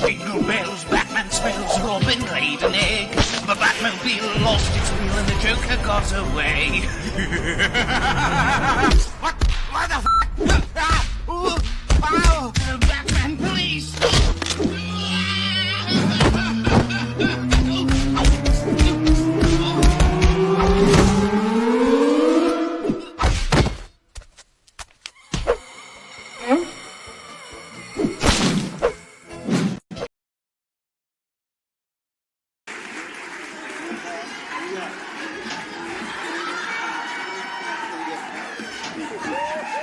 Jingle bells, Batman smells, Robin laid an egg. The Batmobile lost its wheel and the Joker got away. What? Why the f***? Ow! Batman, please!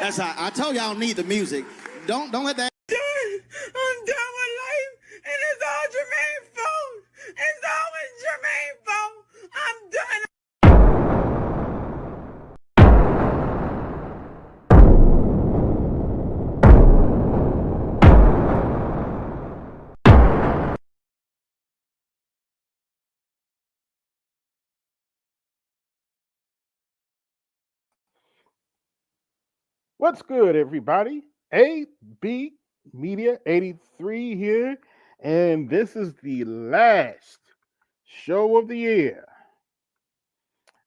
That's how I told y'all need the music. Don't let that. I'm done with life, and it's all Jermaine's fault. It's always Jermaine's fault. I'm done. What's good, everybody? AB Media 83 here, and this is the last show of the year.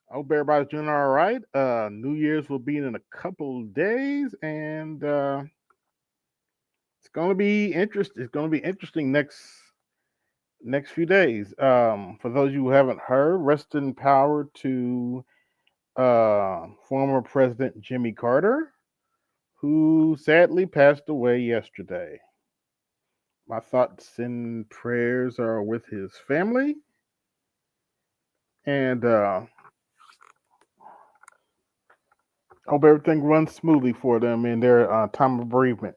I hope everybody's doing all right. New Year's will be in a couple of days, and it's going to be interesting. It's going to be interesting next few days. For those of you who haven't heard, rest in power to former President Jimmy Carter, who sadly passed away yesterday. My thoughts and prayers are with his family. And hope everything runs smoothly for them in their time of bereavement.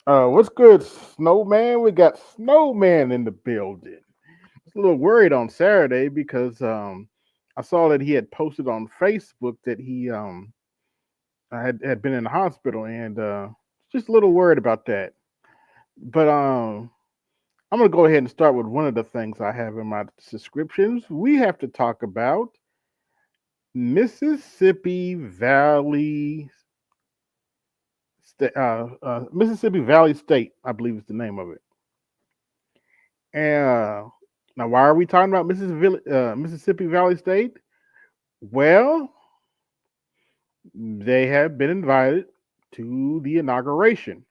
What's good, Snowman? We got Snowman in the building. I was a little worried on Saturday because I saw that he had posted on Facebook that he had been in the hospital, and just a little worried about that. But I'm going to go ahead and start with one of the things I have in my subscriptions. We have to talk about Mississippi Valley State, I believe is the name of it. And now, why are we talking about Mississippi Valley State? Well, they have been invited to the inauguration.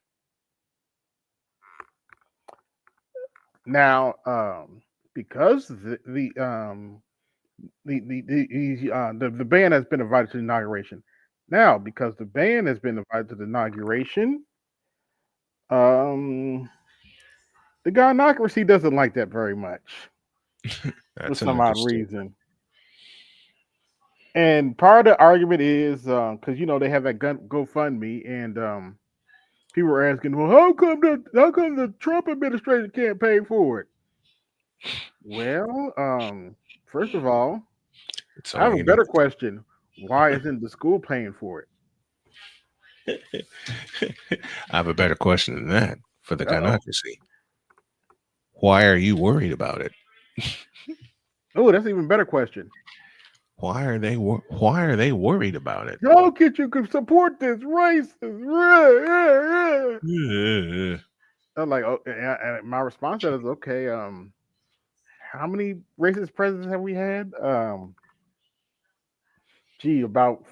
Now, because the band has been invited to the inauguration. Now, because the band has been invited to the inauguration, the gynocracy doesn't like that very much for some odd reason. And part of the argument is because they have that GoFundMe, and people are asking, well, how come the Trump administration can't pay for it? Well, first of all, I have a better question. Why isn't the school paying for it? I have a better question than that for the gynocracy. Why are you worried about it? Oh, that's an even better question. Why are they worried about it? How can you support this racist? I'm like, and my response to that is, okay, how many racist presidents have we had? About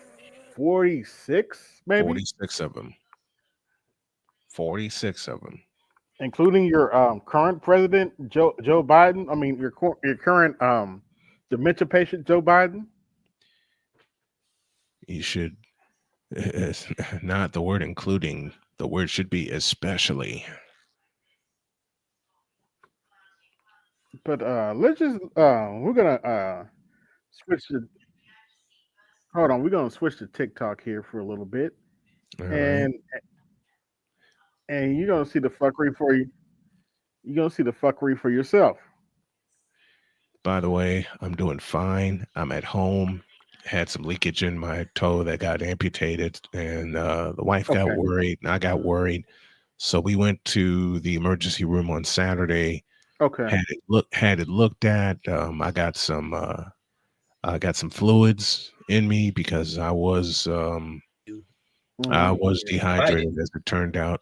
46, maybe? 46 of them. 46 of them. Including your current president, Joe Biden. I mean, your current dementia patient, Joe Biden. You should, it's not the word including, the word should be especially. But let's just, we're going to switch to, hold on, we're going to switch to TikTok here for a little bit. All and you're going to see the fuckery for you. You're going to see the fuckery for yourself. By the way, I'm doing fine. I'm at home. Had some leakage in my toe that got amputated, and the wife got worried, and I got worried. So we went to the emergency room on Saturday. Okay. Had it looked at. I got some fluids in me because I was dehydrated, as it turned out.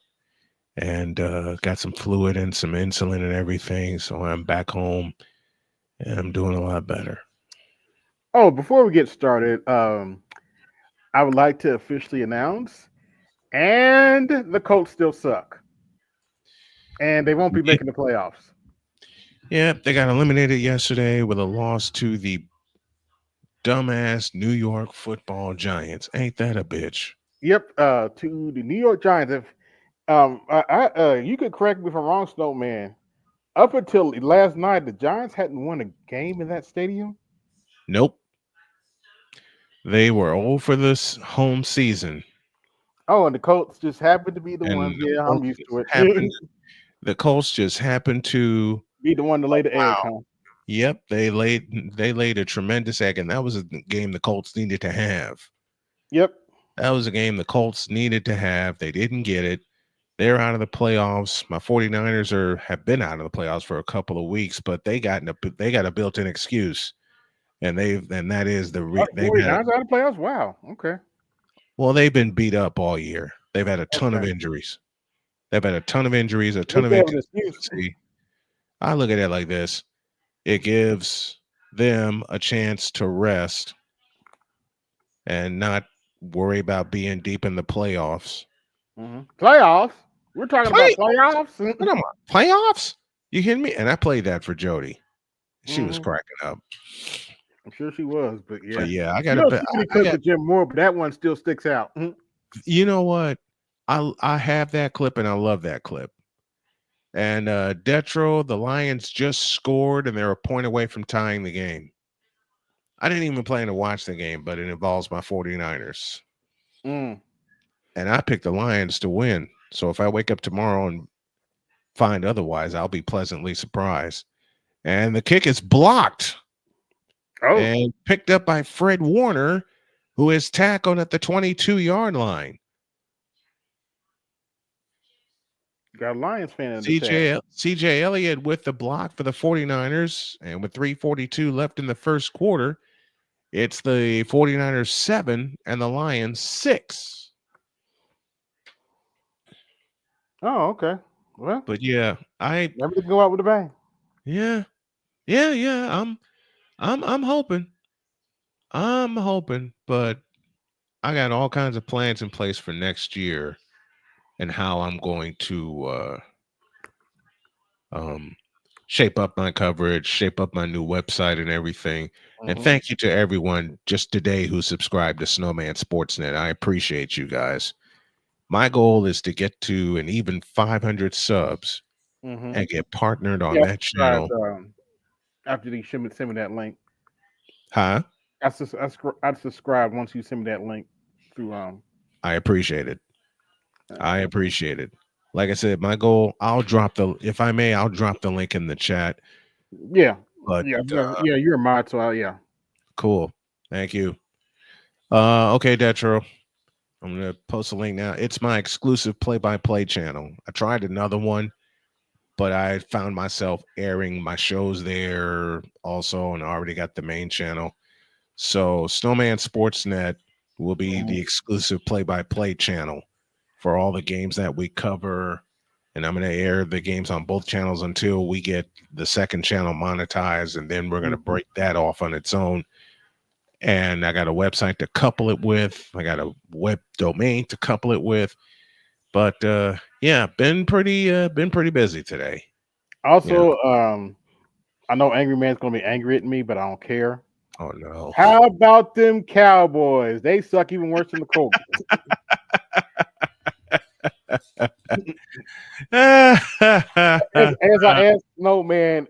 and got some fluid and some insulin and everything. So I'm back home and I'm doing a lot better. Oh, before we get started, I would like to officially announce, and the Colts still suck, and they won't be making the playoffs. Yeah, they got eliminated yesterday with a loss to the dumbass New York Football Giants. Ain't that a bitch? Yep, to the New York Giants. If you could correct me if I'm wrong, Snowman. Up until last night, the Giants hadn't won a game in that stadium. Nope. They were all for this home season. Oh, and the Colts just happened to be the And ones. Yeah, I'm used to it. the Colts just happened to Be the one to lay the egg, huh? Yep, they laid a tremendous egg, and that was a game the Colts needed to have. Yep. That was a game the Colts needed to have. They didn't get it. They're out of the playoffs. My 49ers have been out of the playoffs for a couple of weeks, but they got a built-in excuse. And that is they've had 49ers out of playoffs. Wow. Okay. they've been beat up all year. They've had a ton of Okay. injuries. They've had a ton of injuries, a ton Look of at an excuse. inconsistency. I look at it like this. It gives them a chance to rest and not worry about being deep in the playoffs. Playoffs. We're talking about playoffs. What am I? Playoffs? You kidding me? And I played that for Jody. She was Mhm. cracking up. I'm sure she was, but yeah. But yeah, I You got know, to. somebody cooked the Jim Moore, but that one still sticks out. You know what? I have that clip and I love that clip. And Detro, the Lions just scored and they're a point away from tying the game. I didn't even plan to watch the game, but it involves my 49ers. Mm. And I picked the Lions to win. So if I wake up tomorrow and find otherwise, I'll be pleasantly surprised. And the kick is blocked and picked up by Fred Warner, who is tackled at the 22-yard line. Got a Lions fan in the chat. CJ Elliott with the block for the 49ers, and with 3:42 left in the first quarter, it's the 49ers 7 and the Lions 6. Oh, okay. Well, but yeah, everything go out with a bang. Yeah. I'm hoping. I'm hoping, but I got all kinds of plans in place for next year and how I'm going to shape up my coverage, shape up my new website and everything. And thank you to everyone just today who subscribed to Snowman Sportsnet. I appreciate you guys. My goal is to get to an even 500 subs and get partnered on that channel. After you send me that link. Huh? I subscribe once you send me that link through. I appreciate it. I appreciate it. Like I said, my goal, I'll drop the link in the chat. Yeah. But you're a mod, so yeah. Cool. Thank you. Okay, Detro. I'm gonna post a link now. It's my exclusive play-by-play channel. I tried another one, but I found myself airing my shows there also, and I already got the main channel. So Snowman Sportsnet will be the exclusive play-by-play channel for all the games that we cover. And I'm going to air the games on both channels until we get the second channel monetized. And then we're going to break that off on its own. And I got a website to couple it with. I got a web domain to couple it with. But yeah, been pretty busy today. Also, I know Angry Man's going to be angry at me, but I don't care. Oh, no. How about them Cowboys? They suck even worse than the Colts. as I asked Snowman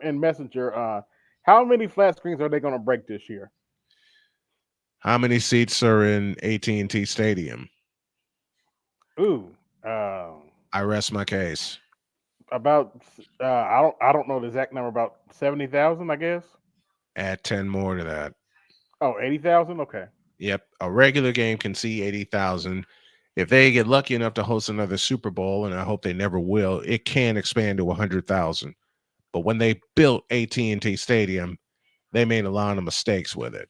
in Messenger, how many flat screens are they going to break this year? How many seats are in AT&T Stadium? Ooh, I rest my case. About I don't know the exact number. About 70,000, I guess. Add 10 more to that. Oh, 80,000. Okay. Yep, a regular game can see 80,000. If they get lucky enough to host another Super Bowl, and I hope they never will, it can expand to 100,000. But when they built AT&T Stadium, they made a lot of mistakes with it.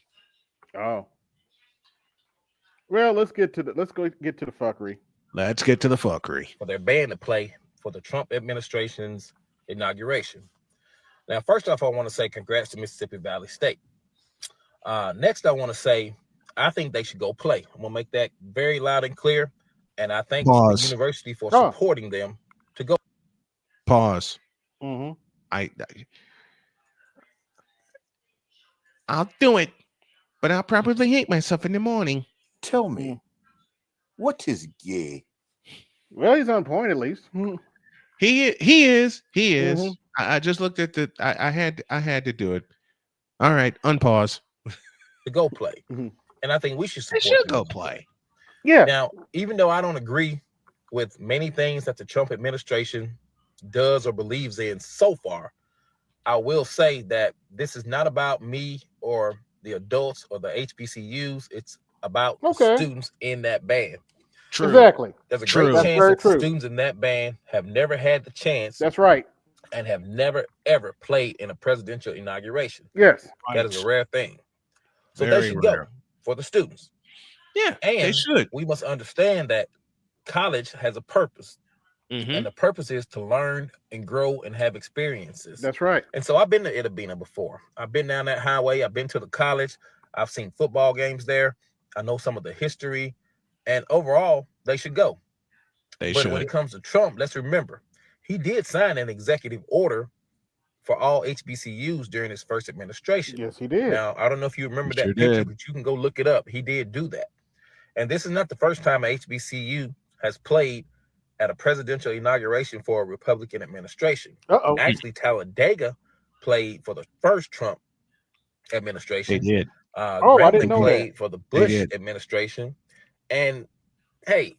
Oh. Well, let's go get to the fuckery. Let's get to the fuckery. For their ban to play for the Trump administration's inauguration. Now, first off, I want to say congrats to Mississippi Valley State. Next, I want to say I think they should go play. I'm gonna make that very loud and clear, and I thank the university for supporting them to go. Pause. Mm-hmm. I'll do it, but I'll probably hate myself in the morning. Tell me, what is gay? Well, he's on point at least. He is. Mm-hmm. I just looked at the. I had to do it. All right, unpause. To go play, Mm-hmm. and I think we should support. They should go play. Yeah. Now, even though I don't agree with many things that the Trump administration does or believes in so far, I will say that this is not about me or the adults or the HBCUs. It's about the students in that band. True. Exactly. There's a great chance that the students in that band have never had the chance. That's right. And have never, ever played in a presidential inauguration. Yes. That is a rare thing. So Very they should rare. go for the students. Yeah, and they should. We must understand that college has a purpose. Mm-hmm. And the purpose is to learn and grow and have experiences. That's right. And so I've been to Itabena before. I've been down that highway. I've been to the college. I've seen football games there. I know some of the history. And overall, they should go. But when it comes to Trump, let's remember, he did sign an executive order for all HBCUs during his first administration. Yes, he did. Now, I don't know if you remember that picture, but you can go look it up. He did do that. And this is not the first time a HBCU has played at a presidential inauguration for a Republican administration. Actually, Talladega played for the first Trump administration. They did. I didn't know played for the Bush administration. And hey,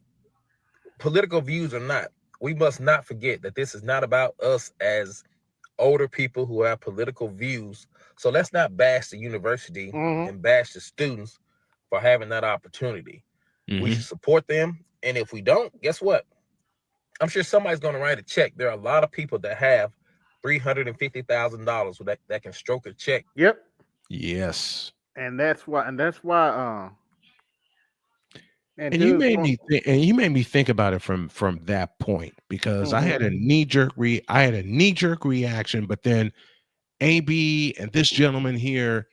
political views or not, we must not forget that this is not about us as older people who have political views. So let's not bash the university and bash the students for having that opportunity. Mm-hmm. We should support them. And if we don't, guess what? I'm sure somebody's going to write a check. There are a lot of people that have $350,000 that can stroke a check. Yep. Yes. And that's why. And you made me think about it from that point, because I had a knee-jerk reaction, but then AB and this gentleman here,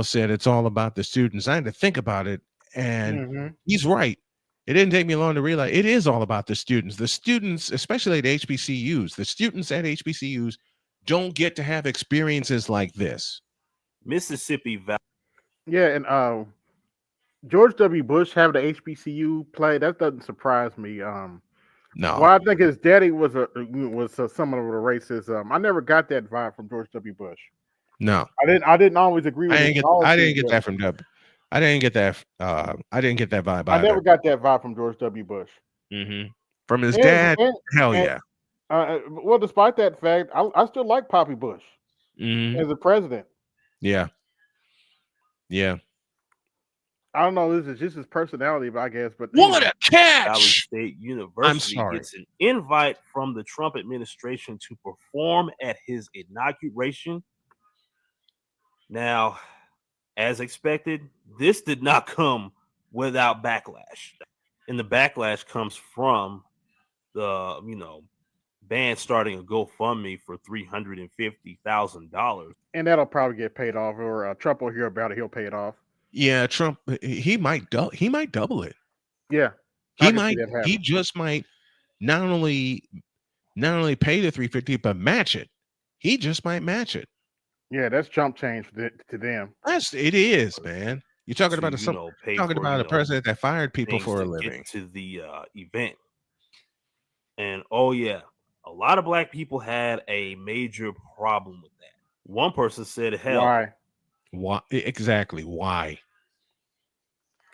said it's all about the students. I had to think about it, and he's right. It didn't take me long to realize it is all about the students. The students, especially at HBCUs, the students at HBCUs don't get to have experiences like this. Mississippi Valley. Yeah, and George W. Bush having the HBCU play, that doesn't surprise me. No. Well, I think his daddy was someone of a racist. I never got that vibe from George W. Bush. No, I didn't always agree with. I didn't get that from W. I didn't get that vibe. I never got that vibe from George W. Bush. Mm-hmm. From his dad, hell yeah. Well, despite that fact, I still like Poppy Bush as a president. Yeah. Yeah. I don't know. This is just his personality, I guess. But what a catch! Valley State University gets an invite from the Trump administration to perform at his inauguration. Now, as expected, this did not come without backlash, and the backlash comes from the band starting a GoFundMe for $350,000, and that'll probably get paid off, or Trump will hear about it. He'll pay it off. Yeah, Trump. He might double it. Yeah, he might. He just might not only pay the $350, but match it. He just might match it. Yeah, that's chump change to them. It is, man. You're talking about a president that fired people for a living to the event, and a lot of black people had a major problem with that. One person said, "Hell, why exactly? Why?"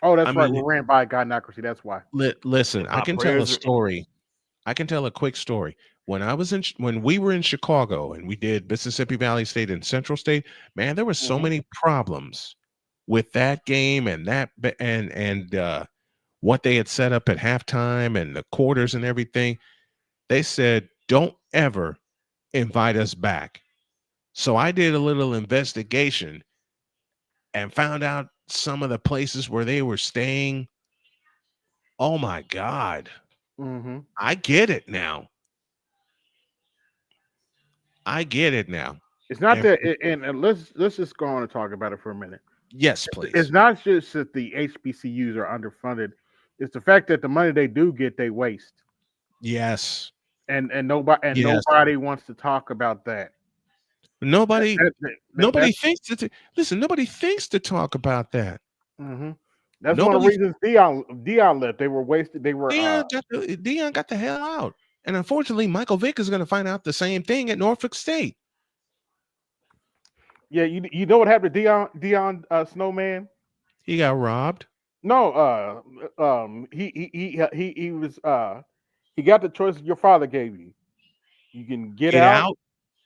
Oh, that's right. We ran by Godnocracy. That's why. Listen, I can tell a story. I can tell a quick story. When we were in Chicago and we did Mississippi Valley State and Central State, man, there were so many problems with that game and what they had set up at halftime and the quarters and everything. They said, "Don't ever invite us back." So I did a little investigation and found out some of the places where they were staying. Oh my God. Mm-hmm. I get it now. I get it now. It's not And that, and let's just go on and talk about it for a minute. yes, It's please. not just that the HBCUs are underfunded. It's the fact that the money they do get, they waste. Yes. And nobody wants to talk about that. Nobody thinks to listen. Nobody thinks to talk about that. Mm-hmm. That's one of the reasons Dion left. They were wasted. They were Dion got the hell out, and unfortunately, Michael Vick is going to find out the same thing at Norfolk State. Yeah, you know what happened to Dion Snowman? He got robbed. No, he was he got the choice your father gave you. You can get out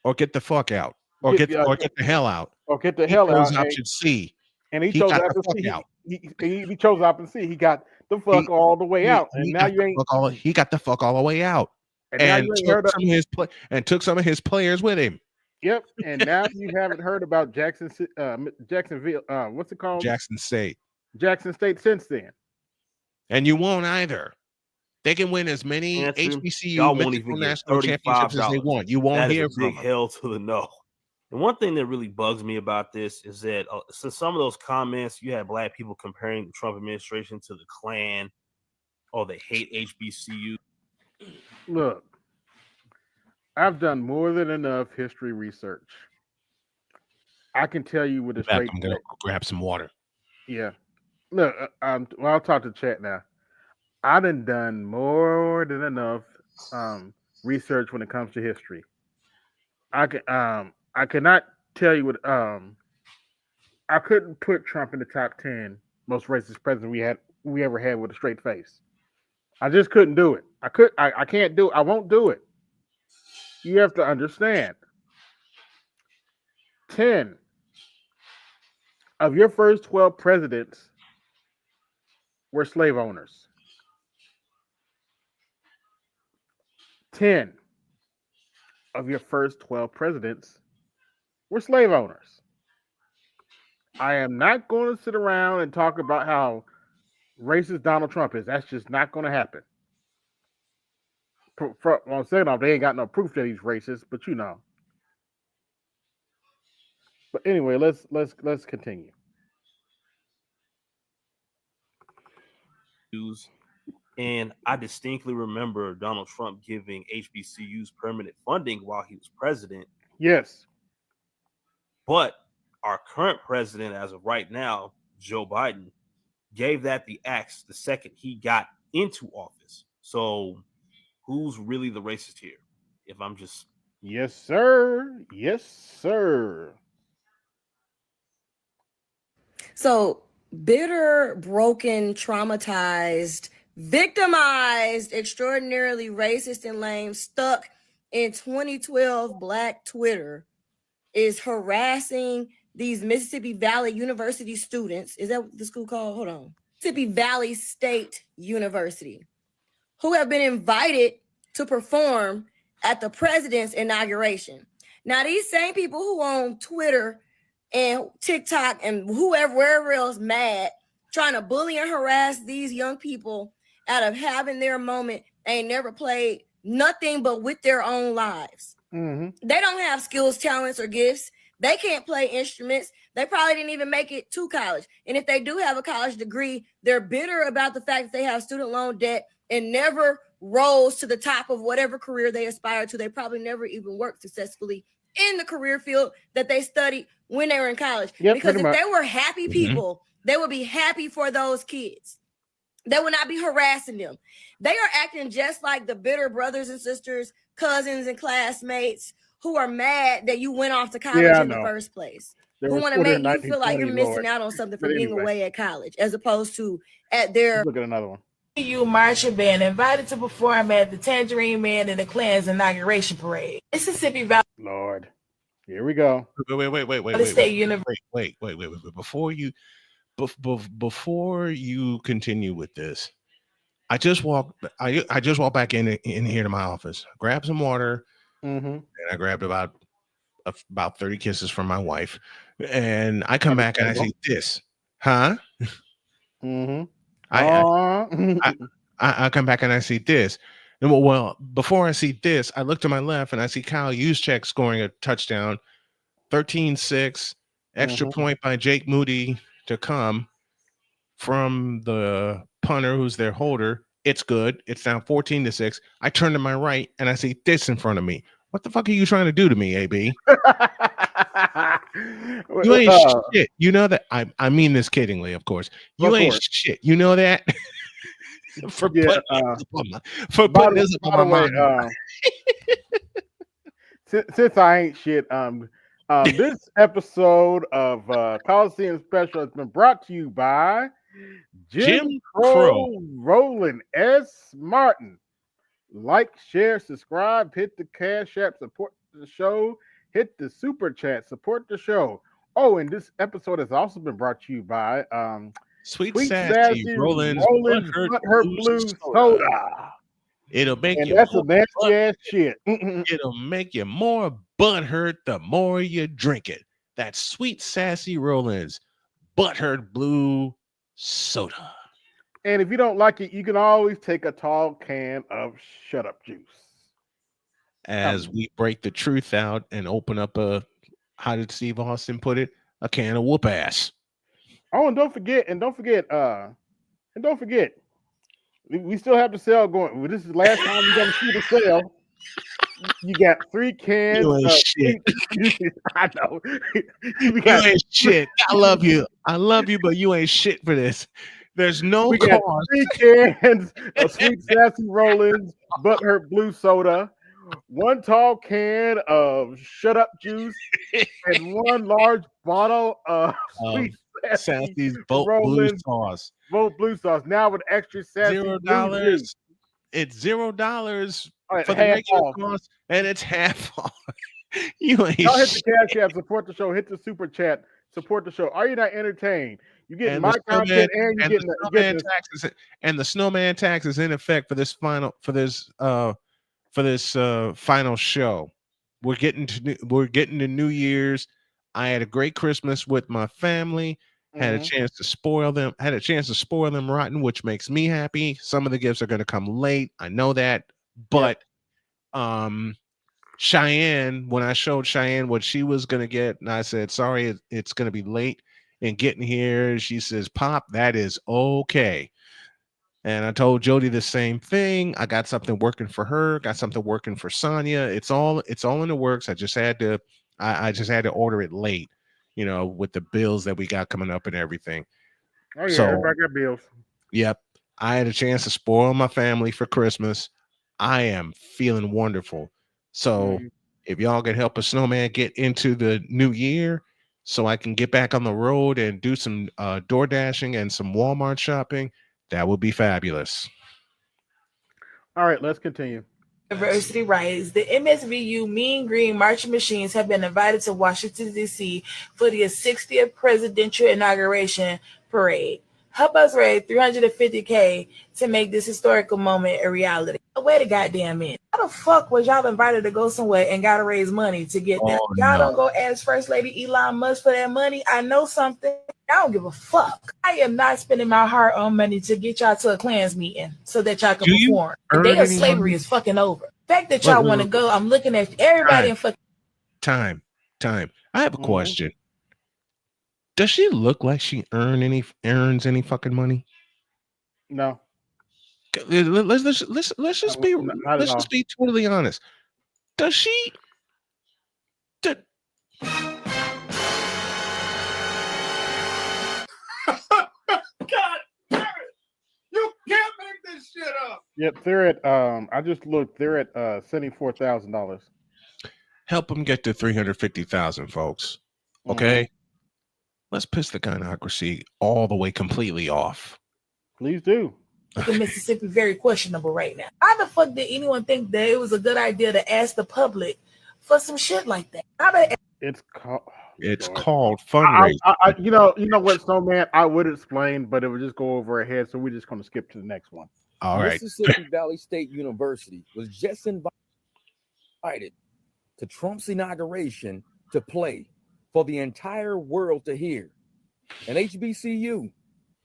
or get the fuck out, or get the hell out, or get the hell out. Option C, and he chose option C. He chose option C. He got the fuck all the way out, and now you ain't. He got the fuck all the way out, and took some of his players with him. Yep, and now you haven't heard about Jacksonville. What's it called? Jackson State since then, and you won't either. They can win as many HBCU national championships as they want. You won't hear from them. Hell to the no. And one thing that really bugs me about this is that since some of those comments, you had black people comparing the Trump administration to the Klan, or they hate HBCU. Look, I've done more than enough history research. I can tell you with a straight. I'm gonna grab some water. Yeah. Look, I'll talk to chat now. I've done more than enough research when it comes to history. I cannot tell you what I couldn't put Trump in the top 10 most racist president we ever had with a straight face. I just couldn't do it. I can't do it. I won't do it. You have to understand. 10 of your first 12 presidents were slave owners. 10 of your first 12 presidents were slave owners. I am not going to sit around and talk about how racist Donald Trump is. That's just not going to happen. Well, second off, they ain't got no proof that he's racist, but you know. But anyway, let's continue. And I distinctly remember Donald Trump giving HBCUs permanent funding while he was president. Yes. But our current president, as of right now, Joe Biden, gave that the axe the second he got into office. So who's really the racist here? If I'm just... Yes, sir. Yes, sir. So bitter, broken, traumatized, victimized, extraordinarily racist and lame, stuck in 2012 Black Twitter is harassing these Mississippi Valley University students. Is that what the school called? Hold on. Mississippi Valley State University, who have been invited to perform at the president's inauguration. Now, these same people who on Twitter and TikTok and wherever else mad, trying to bully and harass these young people out of having their moment, ain't never played nothing but with their own lives. Mm-hmm. They don't have skills, talents, or gifts. They can't play instruments. They probably didn't even make it to college. And if they do have a college degree, they're bitter about the fact that they have student loan debt and never rose to the top of whatever career they aspire to. They probably never even worked successfully in the career field that they studied when they were in college. Yep, because if they were happy people, they would be happy for those kids. They would not be harassing them. They are acting just like the bitter brothers and sisters, cousins and classmates who are mad that you went off to college in the first place. Who want to make you feel like you're missing out on something for being away at college, as opposed to at their... Look at another one. You marching band invited to perform at the Tangerine Man and the Klan's inauguration parade. Mississippi Valley. Lord, here we go. Wait. Before you continue with this, I just walked back in here to my office, grabbed some water, and I grabbed about 30 kisses from my wife, and I come back and I see this, huh? Mm-hmm. I come back and I see this. And well, before I see this, I look to my left and I see Kyle Juszczyk scoring a touchdown, 13-6, extra point by Jake Moody to come from the punter who's their holder. It's good. It's now 14-6. I turn to my right and I see this in front of me. What the fuck are you trying to do to me, AB? You ain't shit. You know that. I mean this kiddingly, of course. You ain't shit. You know that. For putting this up on my mind. Since I ain't shit, this episode of Colosseum Special has been brought to you by Jim Crow, Roland S. Martin. Like, share, subscribe, hit the Cash App, support the show, hit the Super Chat, support the show. Oh, and this episode has also been brought to you by Sweet Sassy Roland's Butthurt Blue Soda. It'll make you that's a nasty ass shit. It'll make you more butthurt the more you drink it. That's Sweet Sassy Roland's Butthurt Blue Soda. And if you don't like it, you can always take a tall can of Shut Up Juice. As we break the truth out and open up a, how did Steve Austin put it? A can of whoop ass. Oh, and don't forget, we still have the sale going. This is the last time we're gonna see the sale. You got 3 cans of shit. I know. You ain't shit. I love you, but you ain't shit for this. There's no cost. 3 cans of Sweet Sassy Roland's Butthurt Blue Soda, 1 tall can of Shut Up Juice, and 1 large bottle of Sweet Sassy's Boat Blue Sauce. Boat Blue Sauce. Now with extra sassy $0. It's $0 for the regular cost, and it's half off. You ain't Y'all hit the Cash App, support the show. Hit the Super Chat, support the show. Are you not entertained? You getting my content and you getting the taxes, and the snowman tax is in effect for this final final show. We're getting to New Year's. I had a great Christmas with my family. Had a chance to spoil them. Had a chance to spoil them rotten, which makes me happy. Some of the gifts are going to come late. I know that, but Cheyenne, when I showed Cheyenne what she was going to get, and I said, sorry, it's going to be late in getting here. She says, Pop, that is okay. And I told Jody the same thing. I got something working for her, got something working for Sonia. It's all in the works. I just had to order it late, with the bills that we got coming up and everything. Oh yeah, everybody got bills. Yep. I had a chance to spoil my family for Christmas. I am feeling wonderful. So if y'all can help a snowman get into the new year so I can get back on the road and do some door dashing and some Walmart shopping, that would be fabulous. All right, let's continue. University writes, the MSVU Mean Green Marching Machines have been invited to Washington, D.C. for the 60th presidential inauguration parade. Help us raise $350K to make this historical moment a reality. Wait a goddamn minute. How the fuck was y'all invited to go somewhere and gotta raise money to get there? Y'all don't go ask First Lady Elon Musk for that money. I know something. I don't give a fuck. I am not spending my hard-earned money to get y'all to a Klans meeting so that y'all can perform. The day of slavery is fucking over. The fact that y'all want to go, I'm looking at everybody and fucking time. I have a question. Does she look like she earns any fucking money? No. Let's just be totally honest. Does she? God damn it! You can't make this shit up. Yep, they're at I just looked. They're at $74,000. Help them get to 350,000, folks. Okay. Let's piss the gynocracy all the way completely off. Please do. in Mississippi very questionable right now. How the fuck did anyone think that it was a good idea to ask the public for some shit like that? It's called fundraising. You know what, Snowman? I would explain, but it would just go over our head, so we're just going to skip to the next one. All right. Mississippi Valley State University was just invited to Trump's inauguration to play for the entire world to hear. And HBCU,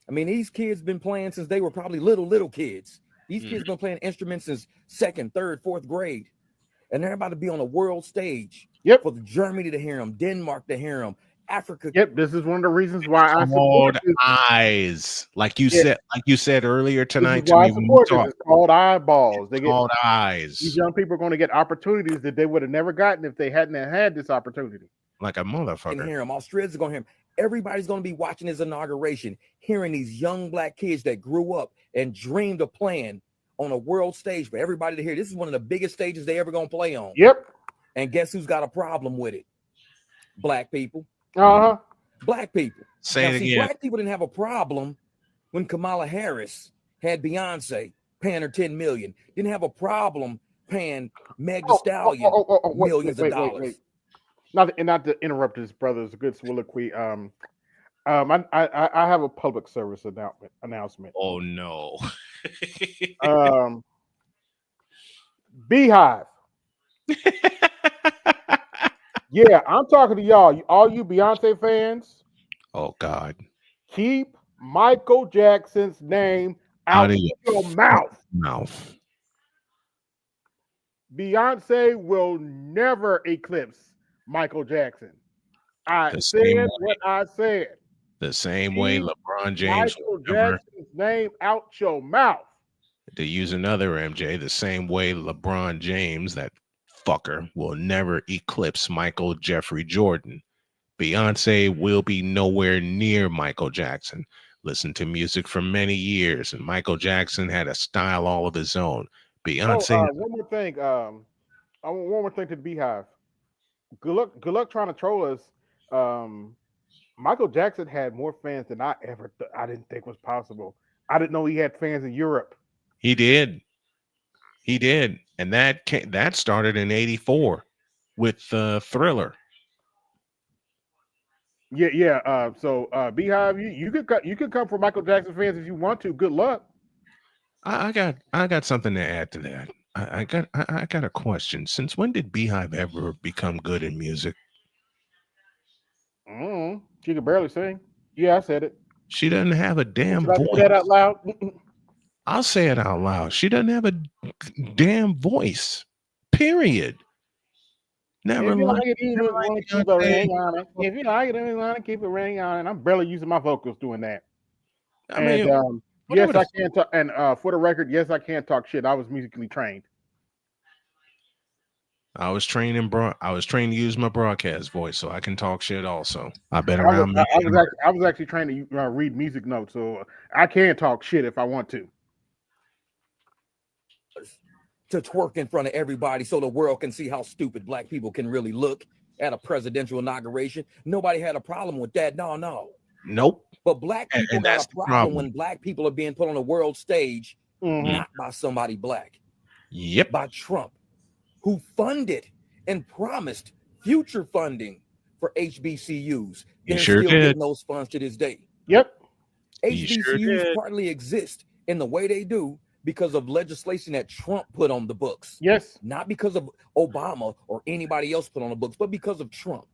I mean, these kids been playing since they were probably little kids. These kids been playing instruments since 2nd, 3rd, 4th grade. And they're about to be on a world stage. Yep. For Germany to hear them, Denmark to hear them, Africa. Yep. This is one of the reasons why I support support this. eyes. Like you said earlier tonight to me when we talked. It's called eyeballs. They called eyes. These young people are going to get opportunities that they would have never gotten if they hadn't had this opportunity. Like a motherfucker. And hear them. Australians are going to hear them. Everybody's going to be watching his inauguration, hearing these young black kids that grew up and dreamed of playing on a world stage for everybody to hear. This is one of the biggest stages they ever going to play on. Yep. And guess who's got a problem with it? Black people. Uh-huh. Black people. Say it again. Black people didn't have a problem when Kamala Harris had Beyonce paying her $10 million. Didn't have a problem paying Meg Thee Stallion millions of dollars. Not to interrupt his brother's good soliloquy. I have a public service announcement. Oh no. Beehive. Yeah, I'm talking to y'all. All you Beyonce fans. Oh God. Keep Michael Jackson's name out of your mouth. Beyonce will never eclipse Michael Jackson. I said what I said. The same way LeBron James. Michael Jackson's name out your mouth. To use another MJ, the same way LeBron James, that fucker, will never eclipse Michael Jeffrey Jordan. Beyonce will be nowhere near Michael Jackson. Listened to music for many years, and Michael Jackson had a style all of his own. Beyonce. One more thing. I want one more thing to the Beehive. Good luck trying to troll us. Michael Jackson had more fans than I didn't think was possible. I didn't know he had fans in Europe. He did, and that started in '84 with Thriller. Yeah. So Beehive, you could come for Michael Jackson fans if you want to. Good luck. I got something to add to that. I got a question. Since when did Beehive ever become good in music? She could barely sing. Yeah, I said it. She doesn't have a damn voice. I say that out loud? I'll say it out loud. She doesn't have a damn voice. Period. Never like it, you want to keep a ring on it. If you like it, you want to keep a ring on it. I'm barely using my vocals doing that. Yes, I can talk. And for the record, yes, I can talk shit. I was musically trained. I was trained to use my broadcast voice, so I can talk shit also. I've been around. I was actually trained to read music notes, so I can talk shit if I want to. To twerk in front of everybody so the world can see how stupid black people can really look at a presidential inauguration. Nobody had a problem with that. No. Nope. But black people got a problem when black people are being put on a world stage, not by somebody black. Yep. By Trump, who funded and promised future funding for HBCUs. They're still getting those funds to this day. Yep. HBCUs partly exist in the way they do because of legislation that Trump put on the books. Yes. Not because of Obama or anybody else put on the books, but because of Trump.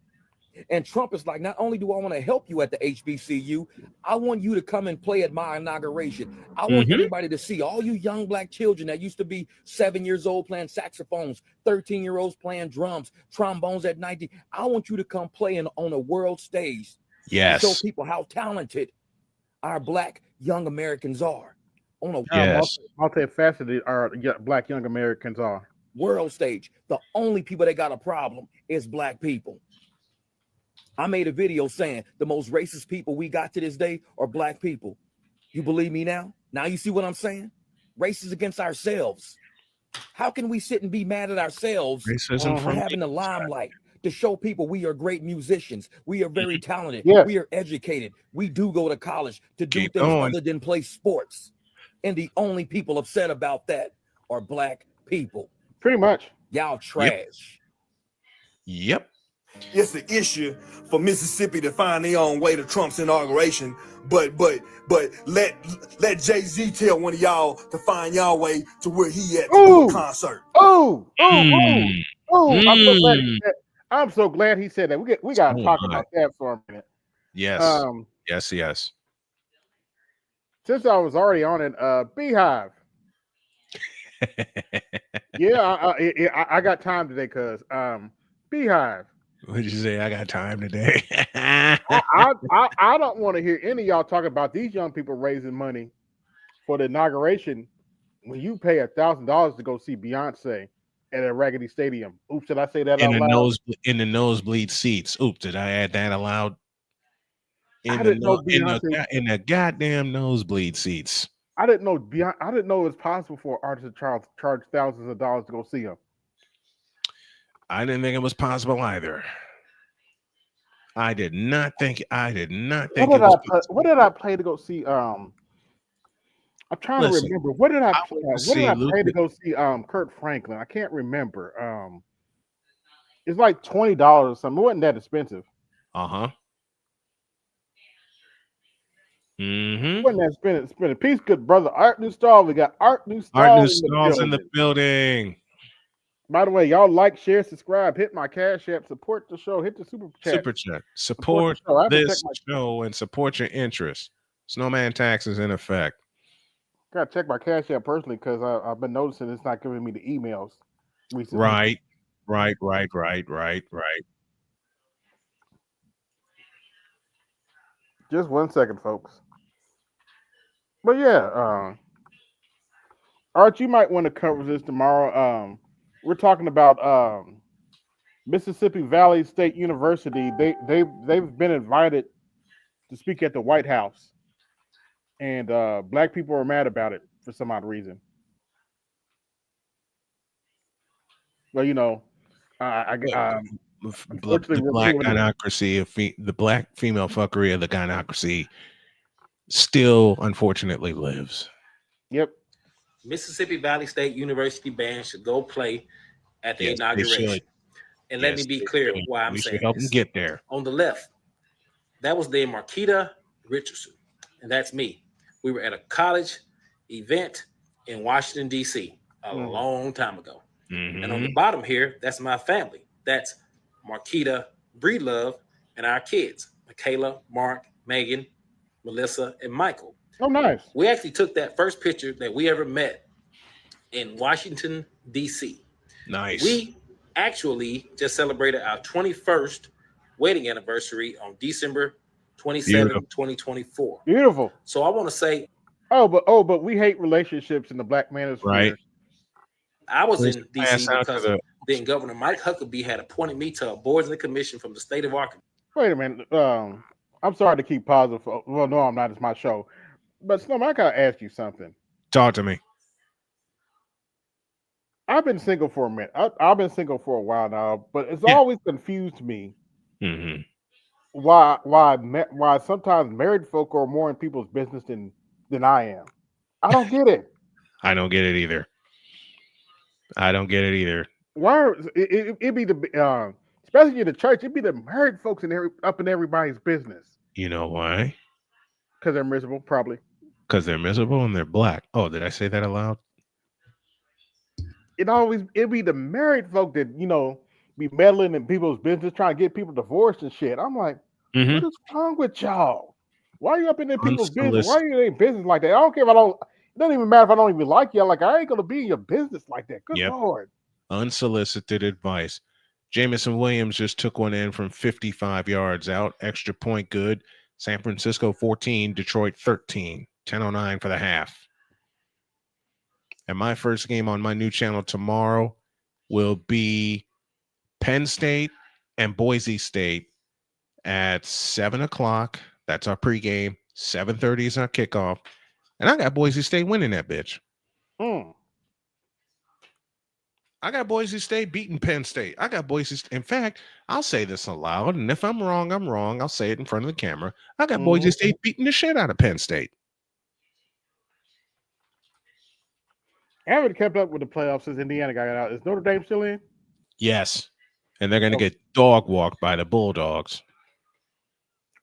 And Trump is like, not only do I want to help you at the HBCU, I want you to come and play at my inauguration. I want everybody to see all you young black children that used to be 7 years old playing saxophones, 13-year-olds playing drums, trombones at 19. I want you to come play on a world stage. Yes. To show people how talented our black young Americans are. Multifaceted our black young Americans are. World stage. The only people that got a problem is black people. I made a video saying the most racist people we got to this day are black people. You believe me now? Now you see what I'm saying? Racist against ourselves. How can we sit and be mad at ourselves for having the limelight to show people we are great musicians? We are very talented. Yes. We are educated. We do go to college to do things other than play sports. And the only people upset about that are black people. Pretty much. Y'all trash. Yep. It's the issue for Mississippi to find their own way to Trump's inauguration, but let Jay-Z tell one of y'all to find y'all way to where he at to do a concert. I'm so glad he said that. We got to talk about that for a minute. Yes. Yes. Since I was already on it, Beehive, Yeah, I got time today, cuz Beehive. What'd you say? I got time today. I don't want to hear any of y'all talking about these young people raising money for the inauguration when you pay $1,000 to go see Beyonce at a raggedy stadium. Oops, did I say that out loud? In the nosebleed seats. Oops, did I add that aloud? I didn't know Beyonce in the goddamn nosebleed seats. I didn't know it was possible for artists to charge thousands of dollars to go see him. I didn't think it was possible either. I did not think What did I play to go see? I'm trying to remember. What did I pay to go see Kurt Franklin? I can't remember. It's like $20 or something. It wasn't that expensive. Uh-huh. It wasn't that expensive. Peace, good brother. Art New Stall. We got Art New Stall in the building. By the way, y'all like, share, subscribe, hit my Cash App, support the show, hit the super chat. Support this show and support your interests. Snowman tax is in effect. Gotta check my Cash App personally because I've been noticing it's not giving me the emails recently. Right. Just 1 second, folks. But yeah, Art, you might want to cover this tomorrow. We're talking about Mississippi Valley State University. They've been invited to speak at the White House, and black people are mad about it for some odd reason. Well, you know, the black gynocracy, the black female fuckery of the gynocracy still unfortunately lives. Yep. Mississippi Valley State University band should go play at the inauguration. And let me be clear why I'm saying help them get there. On the left, that was the Marquita Richardson, and that's me. We were at a college event in Washington, D.C. a long time ago. And on the bottom here, that's my family. That's Marquita, Breedlove, and our kids, Michaela, Mark, Megan, Melissa, and Michael. Oh, nice. We actually took that first picture that we ever met in Washington, D.C. Nice. We actually just celebrated our 21st wedding anniversary on December 27, 2024. Beautiful. So I want to say... but we hate relationships in the black manosphere. Right. I was in D.C. because then Governor Mike Huckabee had appointed me to a board and commission from the state of Arkansas. Wait a minute. I'm sorry to keep positive. Well, no, I'm not. It's my show. But Snowman, I gotta ask you something. Talk to me. I've been single for a minute. I've been single for a while now, but it's always confused me why sometimes married folk are more in people's business than I am. I don't get it. I don't get it either. Why it be the especially in the church, it'd be the married folks up in everybody's business. You know why? Because they're miserable, probably. Because they're miserable and they're black. Oh, did I say that aloud? It'd be the married folk that, you know, be meddling in people's business, trying to get people divorced and shit. I'm like, what is wrong with y'all? Why are you up in their people's business? Why are you in their business like that? I don't care if it doesn't even matter if I don't even like you. Like, I ain't gonna be in your business like that. Good Lord. Unsolicited advice. Jameson Williams just took one in from 55 yards out. Extra point good. San Francisco 14, Detroit 13. 10:09 for the half. And my first game on my new channel tomorrow will be Penn State and Boise State at 7 o'clock. That's our pregame. 7:30 is our kickoff. And I got Boise State winning that bitch. I got Boise State beating Penn State. I got Boise State. In fact, I'll say this aloud, and if I'm wrong, I'm wrong. I'll say it in front of the camera. I got Boise State beating the shit out of Penn State. I haven't kept up with the playoffs since Indiana got out. Is Notre Dame still in? Yes. And they're going to get dog walked by the Bulldogs.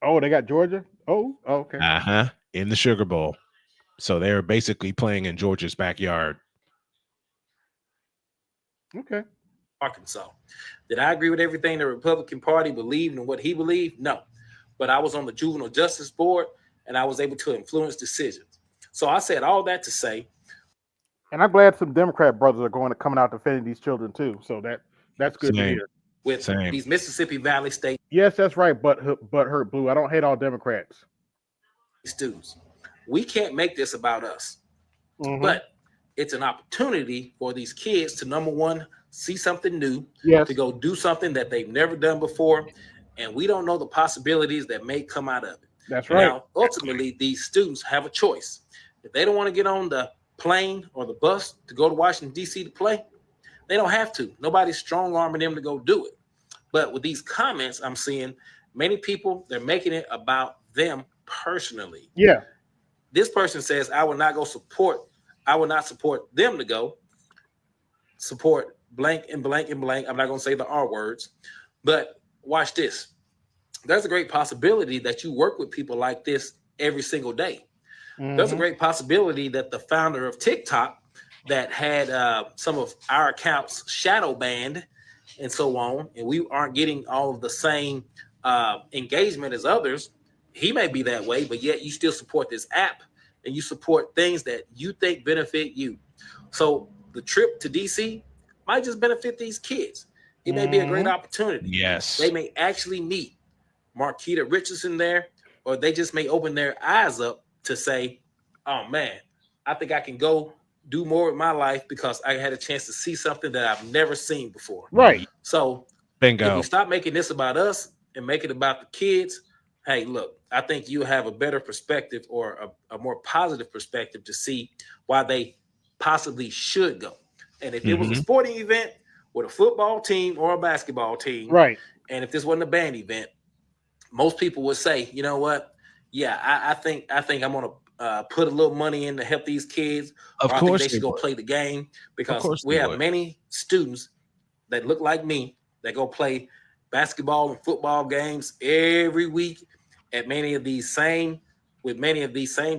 Oh, they got Georgia? Oh, okay. In the Sugar Bowl. So they're basically playing in Georgia's backyard. Okay. Arkansas. Did I agree with everything the Republican Party believed and what he believed? No. But I was on the Juvenile Justice Board and I was able to influence decisions. So I said all that to say, And I'm glad some Democrat brothers are coming out defending these children too. So that's good to hear. With these Mississippi Valley State. Yes, that's right. But hurt blue. I don't hate all Democrats. Students, we can't make this about us, but it's an opportunity for these kids to, number one, see something new, to go do something that they've never done before, and we don't know the possibilities that may come out of it. That's right. Now, ultimately, these students have a choice. If they don't want to get on the plane or the bus to go to Washington, D.C. to play, they don't have to. Nobody's strong-arming them to go do it. But with these comments, I'm seeing many people, they're making it about them personally. Yeah. This person says, I will not support them to go support blank and blank and blank. I'm not going to say the R words, but watch this. There's a great possibility that you work with people like this every single day. There's a great possibility that the founder of TikTok that had some of our accounts shadow banned and so on, and we aren't getting all of the same engagement as others. He may be that way, but yet you still support this app and you support things that you think benefit you. So the trip to DC might just benefit these kids. It may be a great opportunity. Yes. They may actually meet Marquita Richardson there, or they just may open their eyes up to say, oh man, I think I can go do more with my life because I had a chance to see something that I've never seen before. Right. So bingo. If we stop making this about us and make it about the kids, hey, look, I think you have a better perspective or a more positive perspective to see why they possibly should go. And if it was a sporting event with a football team or a basketball team, right, and if this wasn't a band event, most people would say, you know what? Yeah, I think I'm gonna put a little money in to help these kids. Of or I course think they should go play the game, because we have many students that look like me that go play basketball and football games every week at many of these same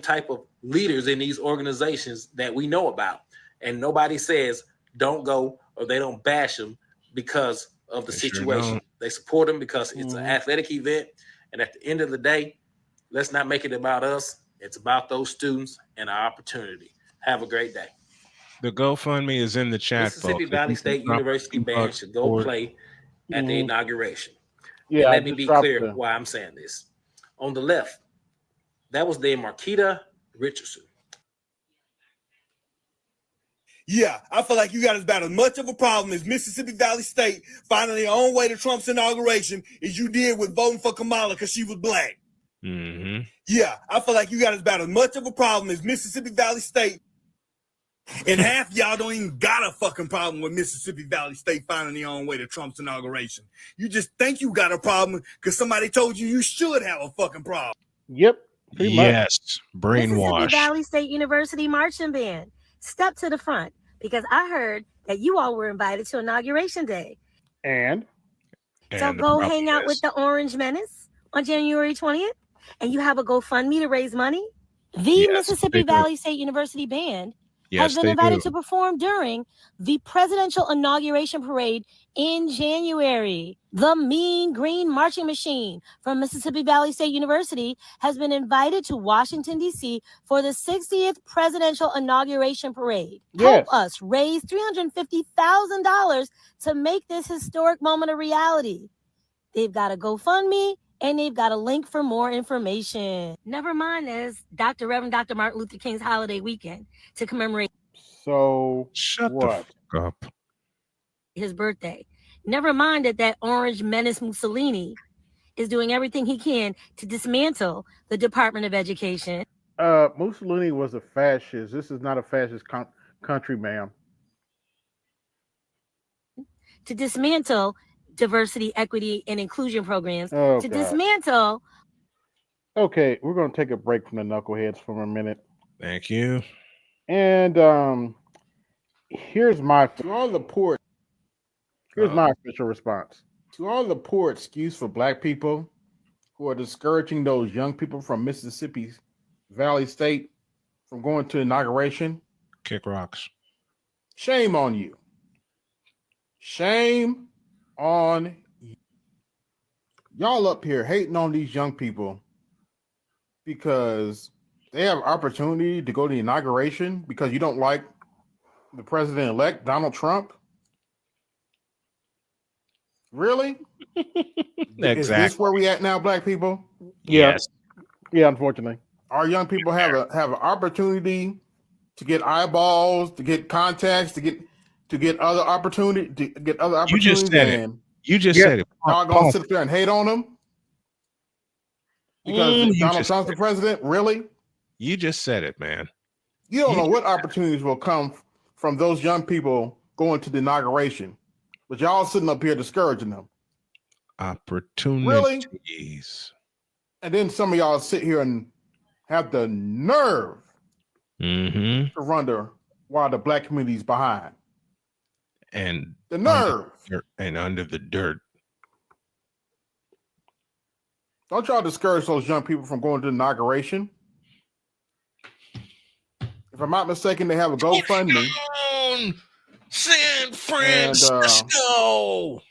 type of leaders in these organizations that we know about. And nobody says don't go, or they don't bash them because of the situation. They support them because it's an athletic event. And at the end of the day, let's not make it about us. It's about those students and our opportunity. Have a great day. The GoFundMe is in the chat. Mississippi folks. Valley State University band should go play at the inauguration. Yeah, and let me be clear why I'm saying this. On the left, that was their Marquita Richardson. Yeah, I feel like you got about as much of a problem as Mississippi Valley State finding their own way to Trump's inauguration as you did with voting for Kamala because she was black. Yeah, I feel like you got about as much of a problem as Mississippi Valley State. And half y'all don't even got a fucking problem with Mississippi Valley State finding their own way to Trump's inauguration. You just think you got a problem because somebody told you should have a fucking problem. Yep. Yes. Brainwash. Mississippi Valley State University marching band. Step to the front, because I heard that you all were invited to Inauguration Day. And so go hang out with the Orange Menace on January 20th, and you have a GoFundMe to raise money. The Mississippi Valley State University band has been invited to perform during the presidential inauguration parade in January. The Mean Green Marching Machine from Mississippi Valley State University has been invited to Washington, D.C. for the 60th presidential inauguration parade. Help us raise $350,000 to make this historic moment a reality. They've got a GoFundMe, and they've got a link for more information. Never mind, as Reverend Dr. Martin Luther King's holiday weekend to commemorate. So shut the fuck up. His birthday. Never mind that Orange Menace Mussolini is doing everything he can to dismantle the Department of Education. Mussolini was a fascist. This is not a fascist country, ma'am. To dismantle diversity, equity, and inclusion programs. Dismantle. Okay, we're going to take a break from the knuckleheads for a minute. Thank you. And here's my my official response to all the poor excuse for black people who are discouraging those young people from Mississippi Valley State from going to inauguration. Kick rocks. Shame on you. Shame on you. Y'all up here hating on these young people because they have opportunity to go to the inauguration because you don't like the president-elect, Donald Trump? Really? Exactly. Is this where we at now, black people? Yes. Yeah, unfortunately. Our young people have an opportunity to get eyeballs, to get contacts, to get other opportunities. You just said it. You just said it. Y'all gonna sit there and hate on them because Donald Trump's the president? Really? You just said it, man. You don't know what opportunities will come from those young people going to the inauguration, but y'all sitting up here discouraging them. Opportunities. Really? And then some of y'all sit here and have the nerve to wonder why the black community is behind. And the nerve. Under the dirt. Don't y'all discourage those young people from going to the inauguration? If I'm not mistaken, they have a GoFundMe. San Francisco.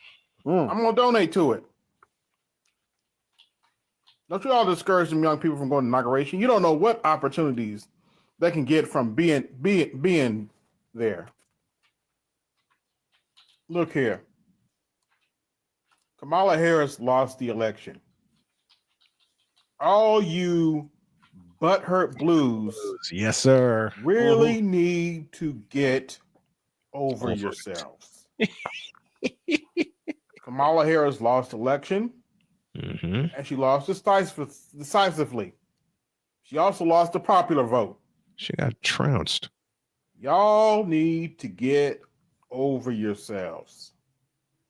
I'm gonna donate to it. Don't you all discourage them young people from going to inauguration? You don't know what opportunities they can get from being there. Look here. Kamala Harris lost the election. All you butthurt blues, yes, sir, really need to get over yourselves. Kamala Harris lost election, and she lost decisively. She also lost the popular vote. She got trounced. Y'all need to get over yourselves.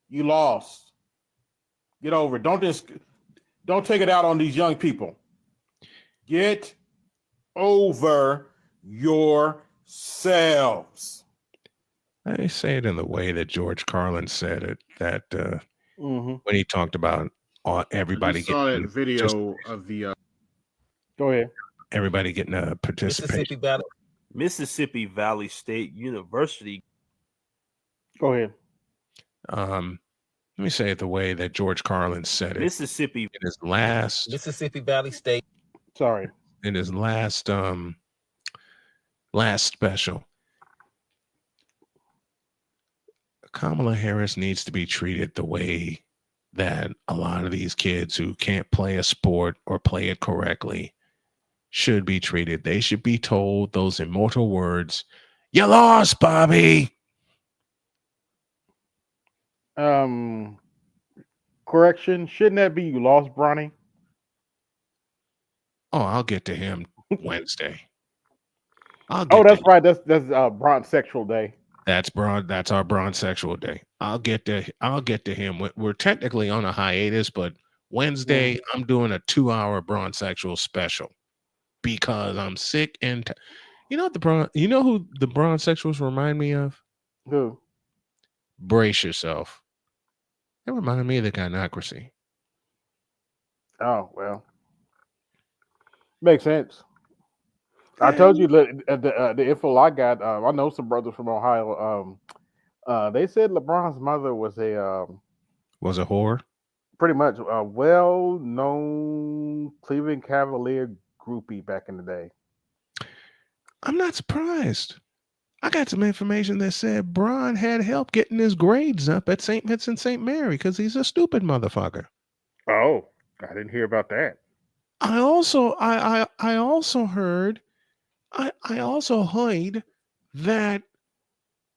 You lost. Get over it. Don't take it out on these young people. Get over yourselves. I say it in the way that George Carlin said it, that when he talked about everybody saw getting that video of the go ahead. Everybody getting a participation. Mississippi Valley State University. Go ahead. Let me say it the way that George Carlin said it. Mississippi in his last Mississippi Valley State. Sorry. In his last special. Kamala Harris needs to be treated the way that a lot of these kids who can't play a sport or play it correctly should be treated. They should be told those immortal words, "You lost, Bobby." Correction, shouldn't that be you lost, Bronny? Oh, I'll get to him Wednesday. That's right. That's Bronze Sexual Day. That's our Bronze Sexual Day. I'll get to him. We're technically on a hiatus, but Wednesday I'm doing a 2-hour Bronze Sexual special because I'm sick and you know who the Bronze Sexuals remind me of? Who? Brace yourself. They remind me of the Gynocracy. Oh well, makes sense. I told you the info I got. I know some brothers from Ohio. They said LeBron's mother was a whore. Pretty much a well-known Cleveland Cavalier groupie back in the day. I'm not surprised. I got some information that said Bron had help getting his grades up at St. Vincent St. Mary because he's a stupid motherfucker. Oh, I didn't hear about that. I also heard that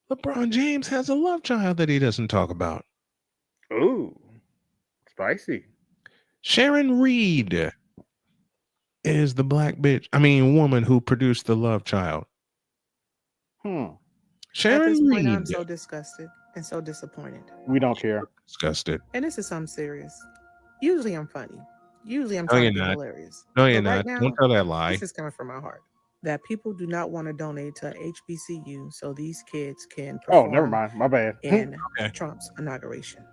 LeBron James has a love child that he doesn't talk about. Ooh, spicy. Sharon Reed is the woman who produced the love child. Sharon At this point, Reed. I'm so disgusted and so disappointed. We don't care. Disgusted. And this is something serious. Usually I'm funny. Usually I'm No, trying you're to be not. hilarious. No, you're But right not. now, Don't tell that lie. This is coming from my heart. That people do not want to donate to HBCU so these kids can perform never mind. My bad. in Okay. Trump's inauguration.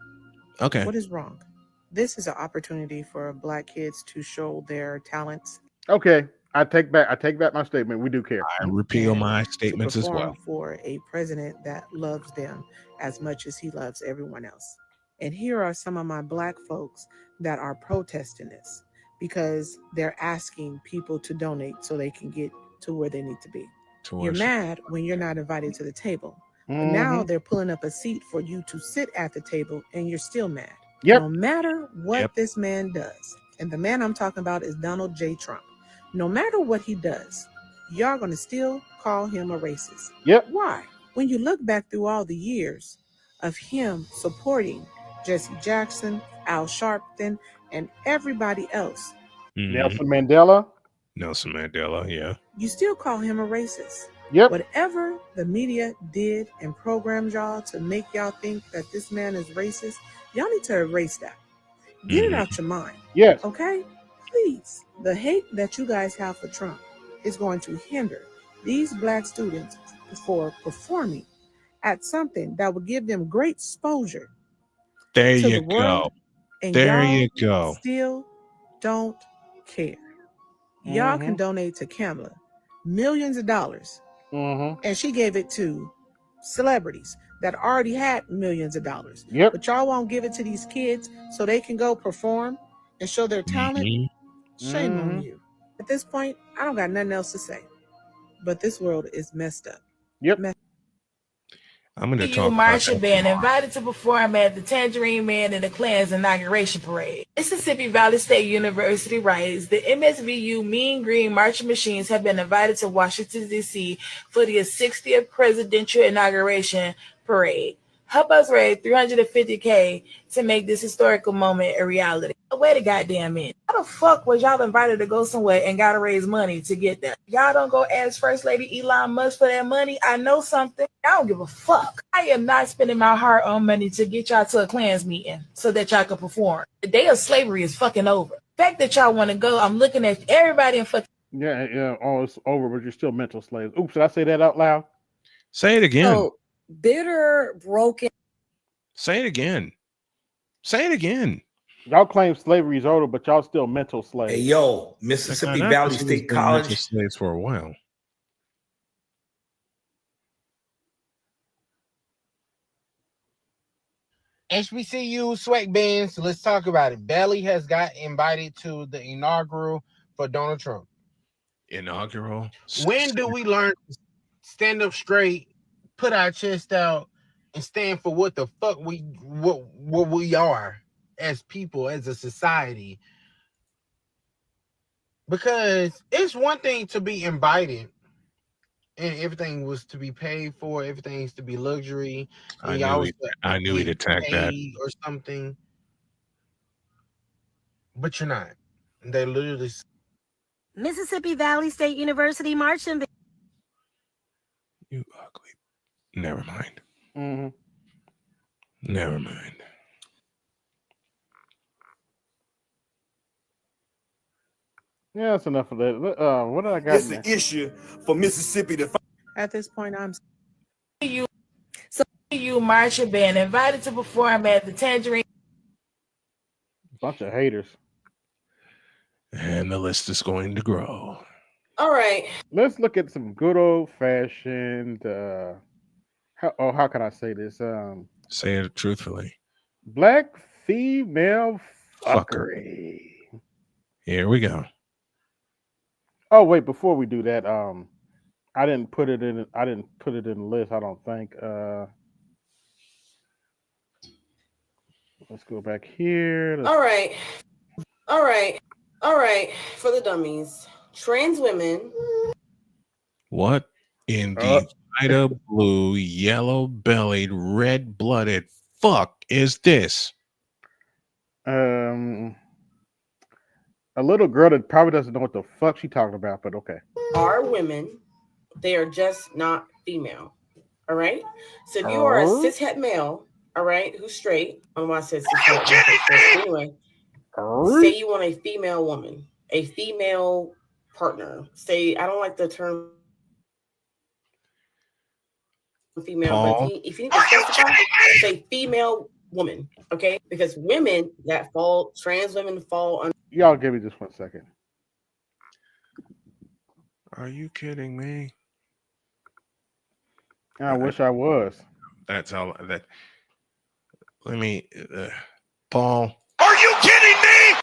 Okay. What is wrong? This is an opportunity for Black kids to show their talents. Okay. I take back my statement. We do care. I repeal my statements as perform well. for a president that loves them as much as he loves everyone else. And here are some of my Black folks that are protesting this because they're asking people to donate so they can get to where they need to be. You're mad when you're not invited to the table. But now they're pulling up a seat for you to sit at the table and you're still mad. No matter what this man does, and the man I'm talking about is Donald J. Trump. No matter what he does, y'all going to still call him a racist. Why? When you look back through all the years of him supporting Jesse Jackson, Al Sharpton, and everybody else. Nelson Mandela, yeah. You still call him a racist. Whatever the media did and programmed y'all to make y'all think that this man is racist, y'all need to erase that. Get it out your mind. Okay? Please. The hate that you guys have for Trump is going to hinder these black students for performing at something that will give them great exposure There to you the world. go. And There y'all you go. still don't care. Y'all can donate to Kamala millions of dollars. And she gave it to celebrities that already had millions of dollars. But y'all won't give it to these kids so they can go perform and show their talent. Shame on you. At this point, I don't got nothing else to say. But this world is messed up. I'm going to talk about marching that. band invited to perform at the Tangerine Man and the Klan's inauguration parade. Mississippi Valley State University writes, the MSVU Mean Green Marching Machines have been invited to Washington, D.C. for the 60th presidential inauguration parade. Help us raise $350K to make this historical moment a reality. Wait a goddamn minute. How the fuck was y'all invited to go somewhere and gotta raise money to get there? Y'all don't go ask First Lady Elon Musk for that money. I know something. I don't give a fuck. I am not spending my hard-earned money to get y'all to a Klans meeting so that y'all can perform. The day of slavery is fucking over. The fact that y'all want to go, I'm looking at everybody in fucking... Oh, it's over, but you're still mental slaves. Oops, did I say that out loud? Say it again. So bitter, broken. Say it again. Say it again. Y'all claim slavery is over, but y'all still mental slaves. Hey, yo, Mississippi Valley State College. Mental slaves for a while. HBCU sweat bands. Let's talk about it. Valley has got invited to the inaugural for Donald Trump. Inaugural. When do we learn to stand up straight, put our chest out, and stand for what the fuck what we are as people, as a society? Because it's one thing to be invited and everything was to be paid for, everything's to be luxury. And I knew he'd attack that or something. But you're not. They literally Mississippi Valley State University marching. You ugly. Never mind. Never mind. Yeah, that's enough of that. What did I got? It's an issue for Mississippi to find. At this point, You marching band invited to perform at the Tangerine. Bunch of haters. And the list is going to grow. All right. Let's look at some good old fashioned. How can I say this? Say it truthfully. Black female fuckery. Here we go. Oh wait, before we do that, I didn't put it in. I didn't put it in the list. I don't think. Let's go back here. All right. For the dummies, trans women. What in the Ida blue, yellow bellied, red blooded fuck is this? A little girl that probably doesn't know what the fuck she talking about, but okay. Are women. They are just not female. All right. So if you are a cishet male, all right, who's straight. I don't know why I said cishet. Anyway, say you want a female woman, a female partner. Say, I don't like the term female, but if you need to specify, say female woman, okay? Because women that fall, trans women fall under. Y'all give me just 1 second. Are you kidding me? I wish I was. That's all that. Let me, Paul. Are you kidding me?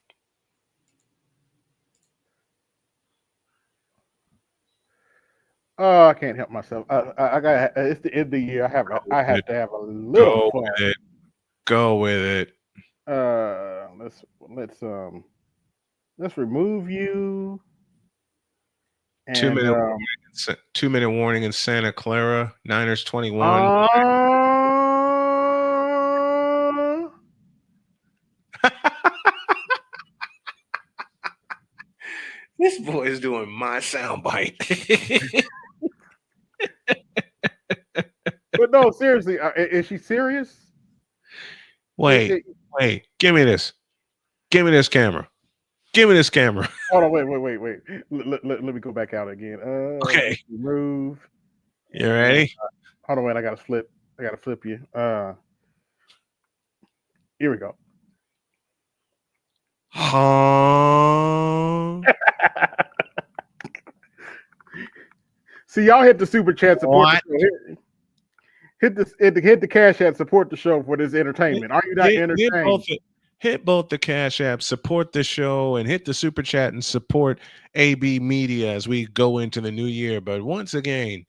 Oh, I can't help myself. I got. It's the end of the year. I have to have a little fun. With it. Go with it. Let's remove you. And, 2-minute warning in Santa Clara. Niners 21. This boy is doing my soundbite. But no, seriously, is she serious? Wait, give me this. Give me this camera. Give me this camera. Hold on, wait. Let me go back out again. Okay. Remove. You ready? Hold on, wait. I gotta flip you. Here we go. See, y'all hit the super chat support the show. Hit the cash app, support the show for this entertainment. Are you not entertained? Hit both the cash app, support the show, and hit the super chat and support AB Media as we go into the new year. But once again,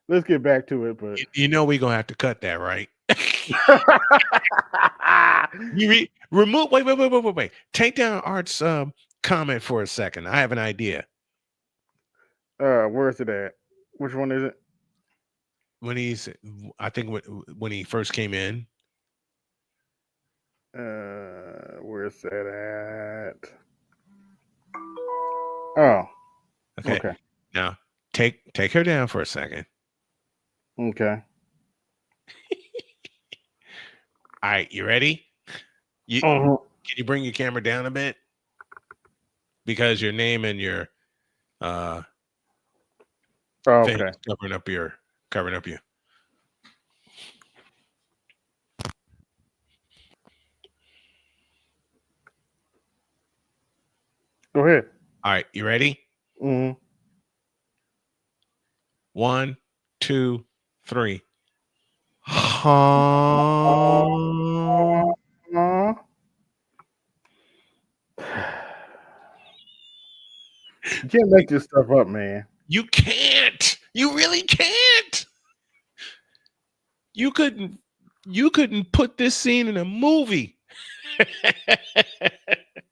let's get back to it. But you know we're gonna have to cut that, right? You remove. Wait. Take down Art's comment for a second. I have an idea. Where's it at? Which one is it? I think when he first came in. Where's that at? Oh, okay. Now take her down for a second. Okay. All right, you ready? Can you bring your camera down a bit? Because your name and your thing is covering up you. Go ahead. All right, you ready? 1, 2, 3. You can't make this stuff up, man. You can't. You really can't. You couldn't put this scene in a movie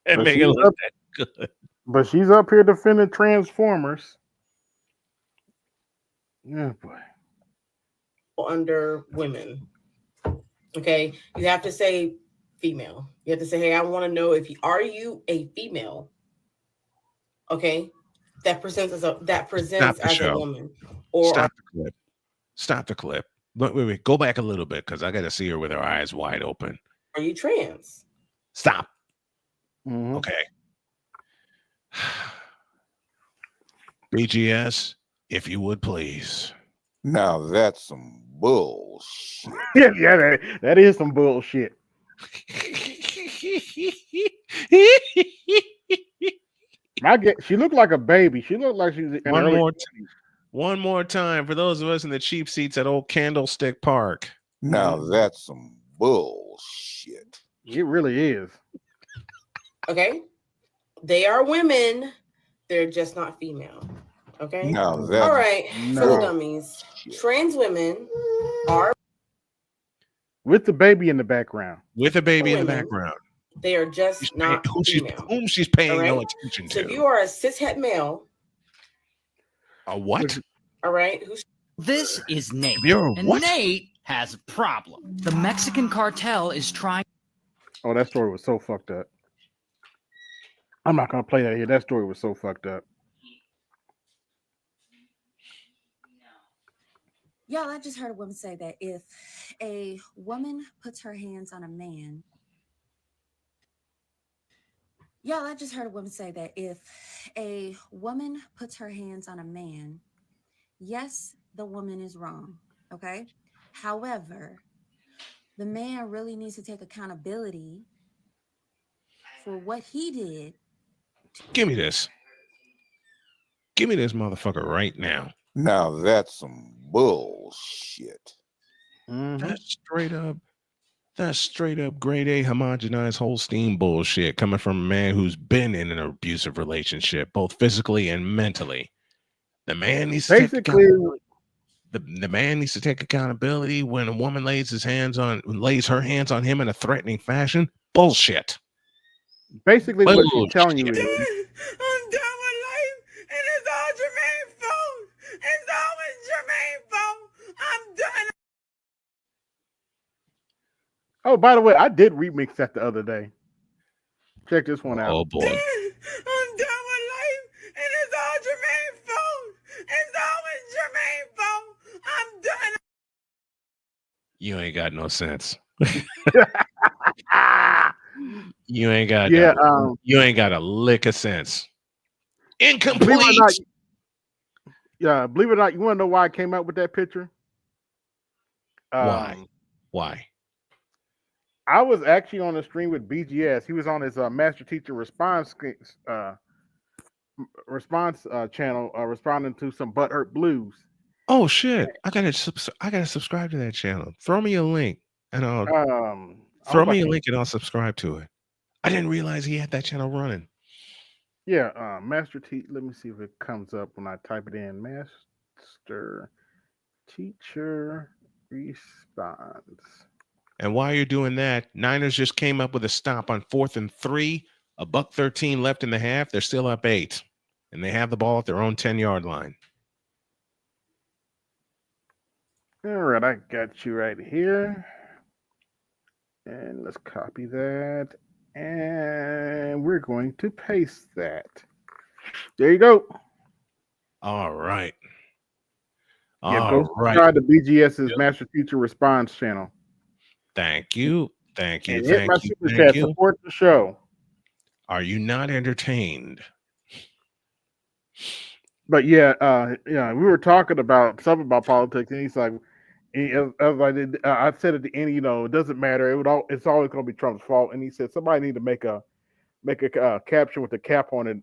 and make it look that good. But she's up here defending Transformers. Yeah, boy. Under women. Okay, you have to say female. You have to say, hey, I want to know if you are a female. Okay, that presents as a woman. Or Stop the clip. Wait. Go back a little bit because I got to see her with her eyes wide open. Are you trans? Stop. Okay. BGS, if you would please. Now that's some bullshit. yeah, that is some bullshit. She looked like a baby. She looked like she was one more time for those of us in the cheap seats at Old Candlestick Park. Now that's some bullshit. It really is. Okay. They are women. They're just not female. Okay. Now that's all right. For the dummies, trans women are with the baby in the background. With a baby in the background. They are just not female. Whom she's paying no attention to. So if you are a cishet male. A what? All right. This is Nate. And what? Nate has a problem. The Mexican cartel is trying. Oh, that story was so fucked up. I'm not going to play that here. That story was so fucked up. Y'all, I just heard a woman say that if a woman puts her hands on a man, yes, the woman is wrong. Okay. However, the man really needs to take accountability for what he did. Give me this. Give me this motherfucker right now. Now that's some bullshit. That's straight up That's straight up grade A homogenized Holstein bullshit coming from a man who's been in an abusive relationship, both physically and mentally. The man needs to take accountability. The man needs to take accountability when a woman lays her hands on him in a threatening fashion. Bullshit. Basically, what she's telling you is, I'm done with life, and it's all Jermaine's fault. It's always Jermaine's fault. I'm done. oh, by the way, I did remix that the other day. Check this one out. Oh boy. I'm done with life, and it's all Jermaine's fault. It's always Jermaine's fault. I'm done. You ain't got no sense. You ain't got you ain't got a lick of sense. Incomplete. Believe it or not, you want to know why I came out with that picture? Why? I was actually on a stream with BGS. He was on his Master Teacher Response channel, responding to some Butthurt Blues. Oh shit! I gotta subscribe to that channel. Throw me a link, and I'll I'll subscribe to it. I didn't realize he had that channel running. Yeah, Master Teacher. Let me see if it comes up when I type it in. Master Teacher Response. And while you're doing that, Niners just came up with a stop on 4th and 3. $1:13 left in the half. They're still up 8, and they have the ball at their own 10-yard line. All right, I got you right here. And let's copy that. And we're going to paste that. There you go. All right. Go subscribe to BGS's Master Teacher Response channel. Thank you. Thank you. And hit my super chat. Support the show. Are you not entertained? But yeah, we were talking about something about politics, and he's like, I said at the end, it doesn't matter. It's always going to be Trump's fault. And he said somebody need to make a caption with a cap on it.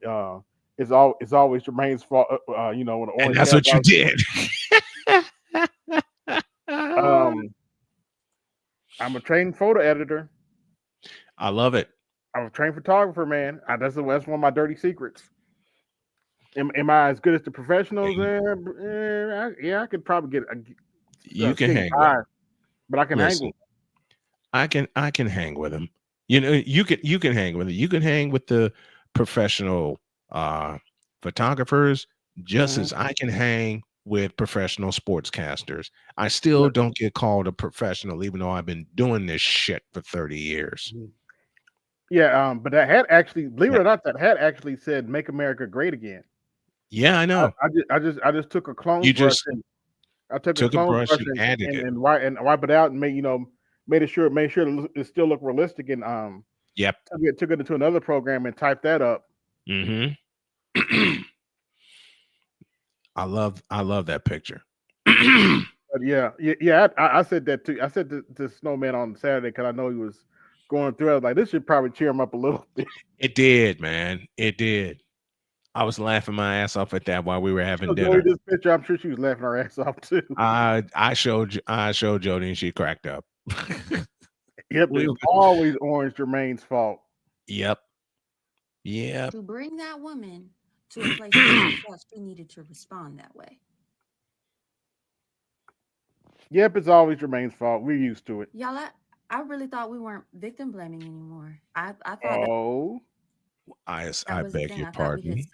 It's always Jermaine's fault. And that's what you did. I'm a trained photo editor. I love it. I'm a trained photographer, man. That's one of my dirty secrets. Am I as good as the professionals? I could probably get. You can hang with him. But I can hang with him. I can hang with him. You can hang with it. You can hang with the professional photographers just as I can hang with professional sportscasters. I still don't get called a professional, even though I've been doing this shit for 30 years. Yeah, but that hat actually, believe it or not, that hat actually said "Make America Great Again." Yeah, I know. I just took a clone. I took a brush and added it and wipe it out and made sure it still looked realistic and took it into another program and typed that up. I love that picture. But I said that too. I said to Snowman on Saturday because I know he was going through. I was like, this should probably cheer him up a little bit. It did, man. It did. I was laughing my ass off at that while we were having dinner. This picture, I'm sure she was laughing her ass off too. I showed Jody and she cracked up. Yep, it's always Orange Jermaine's fault. Yep. To bring that woman to a place where she needed to respond that way. Yep, it's always Jermaine's fault. We're used to it. Y'all, I really thought we weren't victim blaming anymore. I thought. I beg your pardon.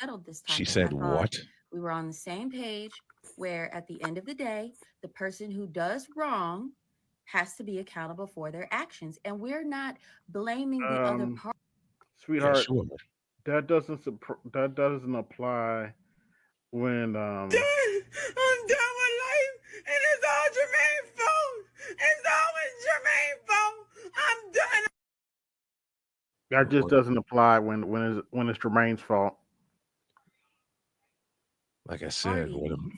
She said what? We were on the same page where at the end of the day, the person who does wrong has to be accountable for their actions. And we're not blaming the other party. Sweetheart, that doesn't apply when I'm done with life, and it's all Jermaine's fault. It's always Jermaine's fault. I'm done. That just doesn't apply when it's Jermaine's fault. Like I said,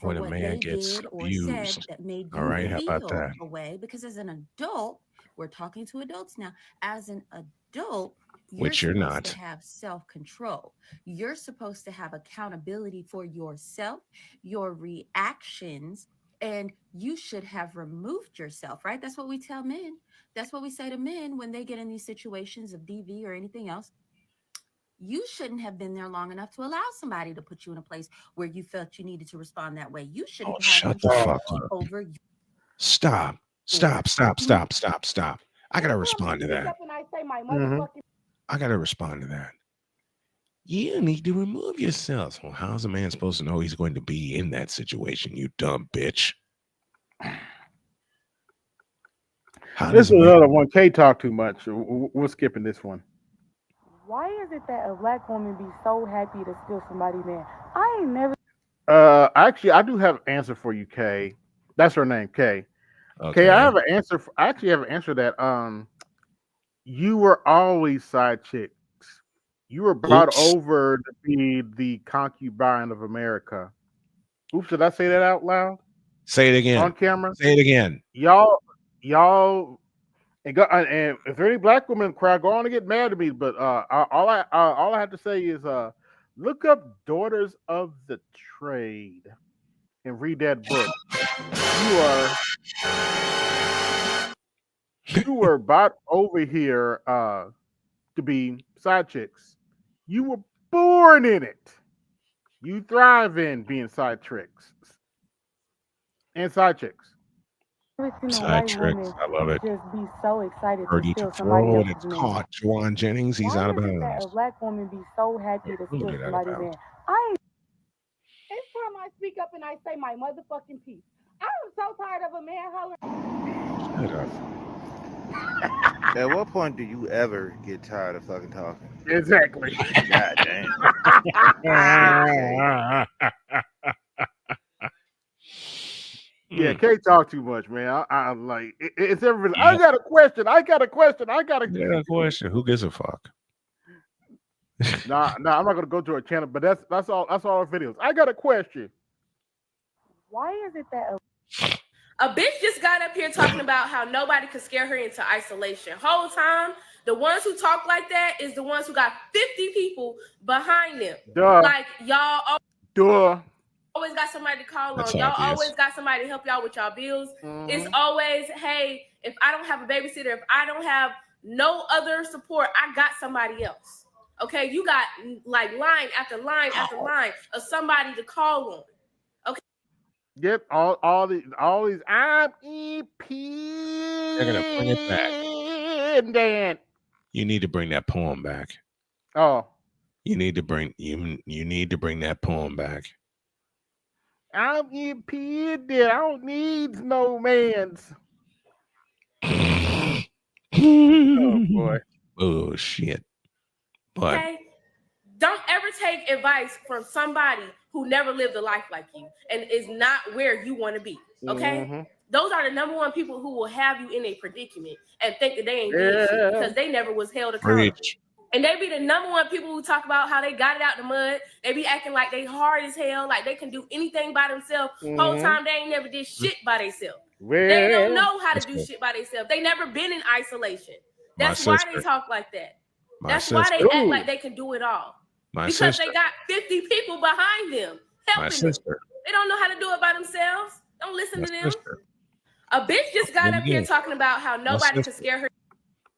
when a man gets abused, all right, how about that? Away, because as an adult, we're talking to adults now. As an adult, which you're not, to have self-control. You're supposed to have accountability for yourself, your reactions, And you should have removed yourself, right? That's what we tell men. That's what we say to men when they get in these situations of DV or anything else. You shouldn't have been there long enough to allow somebody to put you in a place where you felt you needed to respond that way. You should have had Shut the fuck up. over you. Stop. I gotta respond to that. I gotta respond to that. You need to remove yourself. Well, how's a man supposed to know he's going to be in that situation, you dumb bitch? This is another one. K talk too much. We're skipping this one. Why is it that a black woman be so happy to steal somebody's man? I ain't never. Actually, I do have an answer for you, K. That's her name, K. Okay. K, I have an answer. I actually have an answer that you were always side chicks. You were brought over to be the concubine of America. Oops, did I say that out loud? Say it again. On camera? Say it again. Y'all, and if there any black women cry, go on and get mad at me. But all I have to say is look up Daughters of the Trade and read that book. You were brought over here to be side chicks. You were born in it. You thrive in being side chicks and side chicks. Side tricks. I love it. Just be so excited Birdie to to steal somebody throw, and else's it's man. caught. Juwan Jennings, he's Why out of is it that bounds. a black woman be so happy to steal get out of somebody's man? bounds. It's time I speak up and I say my motherfucking piece. I am so tired of a man hollering. Shut up. At what point do you ever get tired of fucking talking? Exactly. God damn. Yeah, K talk too much, man. I'm like, it's everything. I got a question. I got a question. Who gives a fuck? Nah, I'm not gonna go to her channel, but that's all our videos. I got a question. Why is it that a bitch just got up here talking about how nobody could scare her into isolation? Whole time, the ones who talk like that is the ones who got 50 people behind them. Duh. Like y'all always got somebody to call That's on. Y'all obvious. always got somebody to help y'all with y'all bills. Mhm. It's always, hey, if I don't have a babysitter, if I don't have no other support, I got somebody else. Okay, you got like line after line after line of somebody to call on. Okay. Yep, all these I'm EP. They're gonna bring it back. And Dan. You need to bring that poem back. Oh. You need to bring that poem back. I'm EP and Dan. I don't need no man's. Oh boy. Oh shit. But Okay, don't ever take advice from somebody who never lived a life like you and is not where you want to be. Okay, Mhm. Those are the number one people who will have you in a predicament and think that they ain't doing shit because they never was held accountable. Preach. And they be the number one people who talk about how they got it out the mud. They be acting like they hard as hell, like they can do anything by themselves. Whole Mhm. time they ain't never did shit by themselves. Well, They don't know how to do shit by themselves. They never been in isolation. That's why they talk like that. That's why they act like they can do it all. Because they got 50 people behind them helping them. They don't know how to do it by themselves. Don't listen to them. A bitch just got up here talking about how nobody can scare her.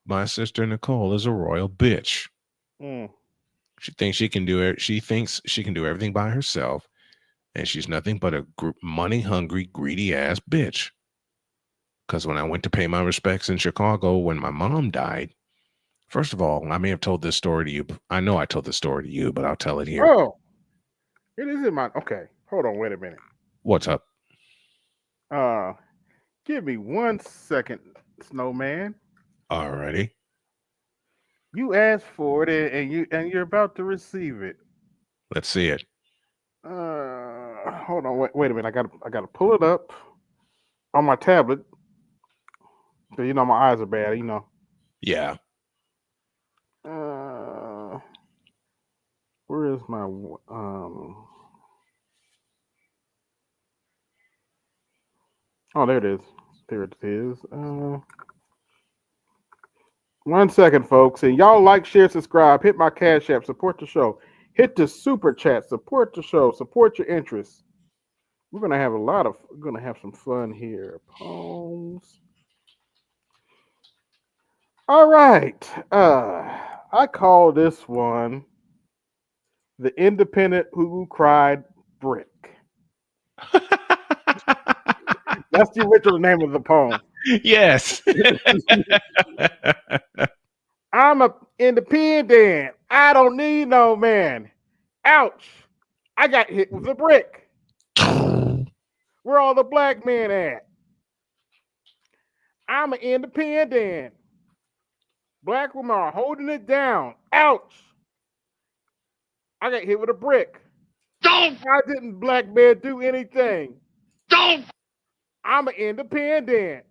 My sister Nicole is a royal bitch. She thinks she can do it. She thinks she can do everything by herself, and she's nothing but a money-hungry, greedy ass bitch. Because when I went to pay my respects in Chicago when my mom died, first of all, I may have told this story to you. I know I told this story to you, but I'll tell it here. Oh, it is in my. Okay, hold on. Wait a minute. What's up? Give me 1 second, Snowman. Alrighty. You asked for it, and you're about to receive it. Let's see it. Hold on. Wait a minute. I gotta pull it up on my tablet. So you know my eyes are bad. You know. Yeah. Where is my Oh, there it is. There it is. 1 second, folks. And y'all like, share, subscribe. Hit my Cash App. Support the show. Hit the super chat. Support the show. Support your interests. We're gonna have some fun here. Poems. All right. I call this one "The Independent Who Cried Brick." That's the original name of the poem. Yes. I'm a independent. I don't need no man. Ouch. I got hit with a brick. Where all the black men at? I'm an independent. Black women are holding it down. Ouch. I got hit with a brick. Don't. Why didn't black men do anything? Don't. I'm an independent.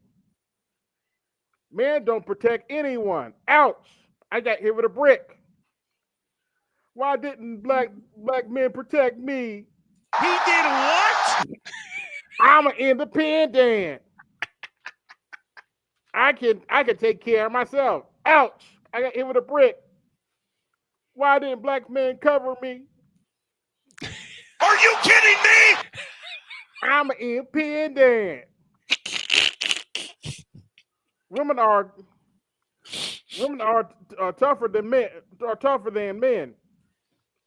Men don't protect anyone. Ouch. I got hit with a brick. Why didn't black men protect me? He did what? I'm an independent. I can take care of myself. Ouch. I got hit with a brick. Why didn't black men cover me? Are you kidding me? I'm an independent. Women are tougher than men. Are tougher than men.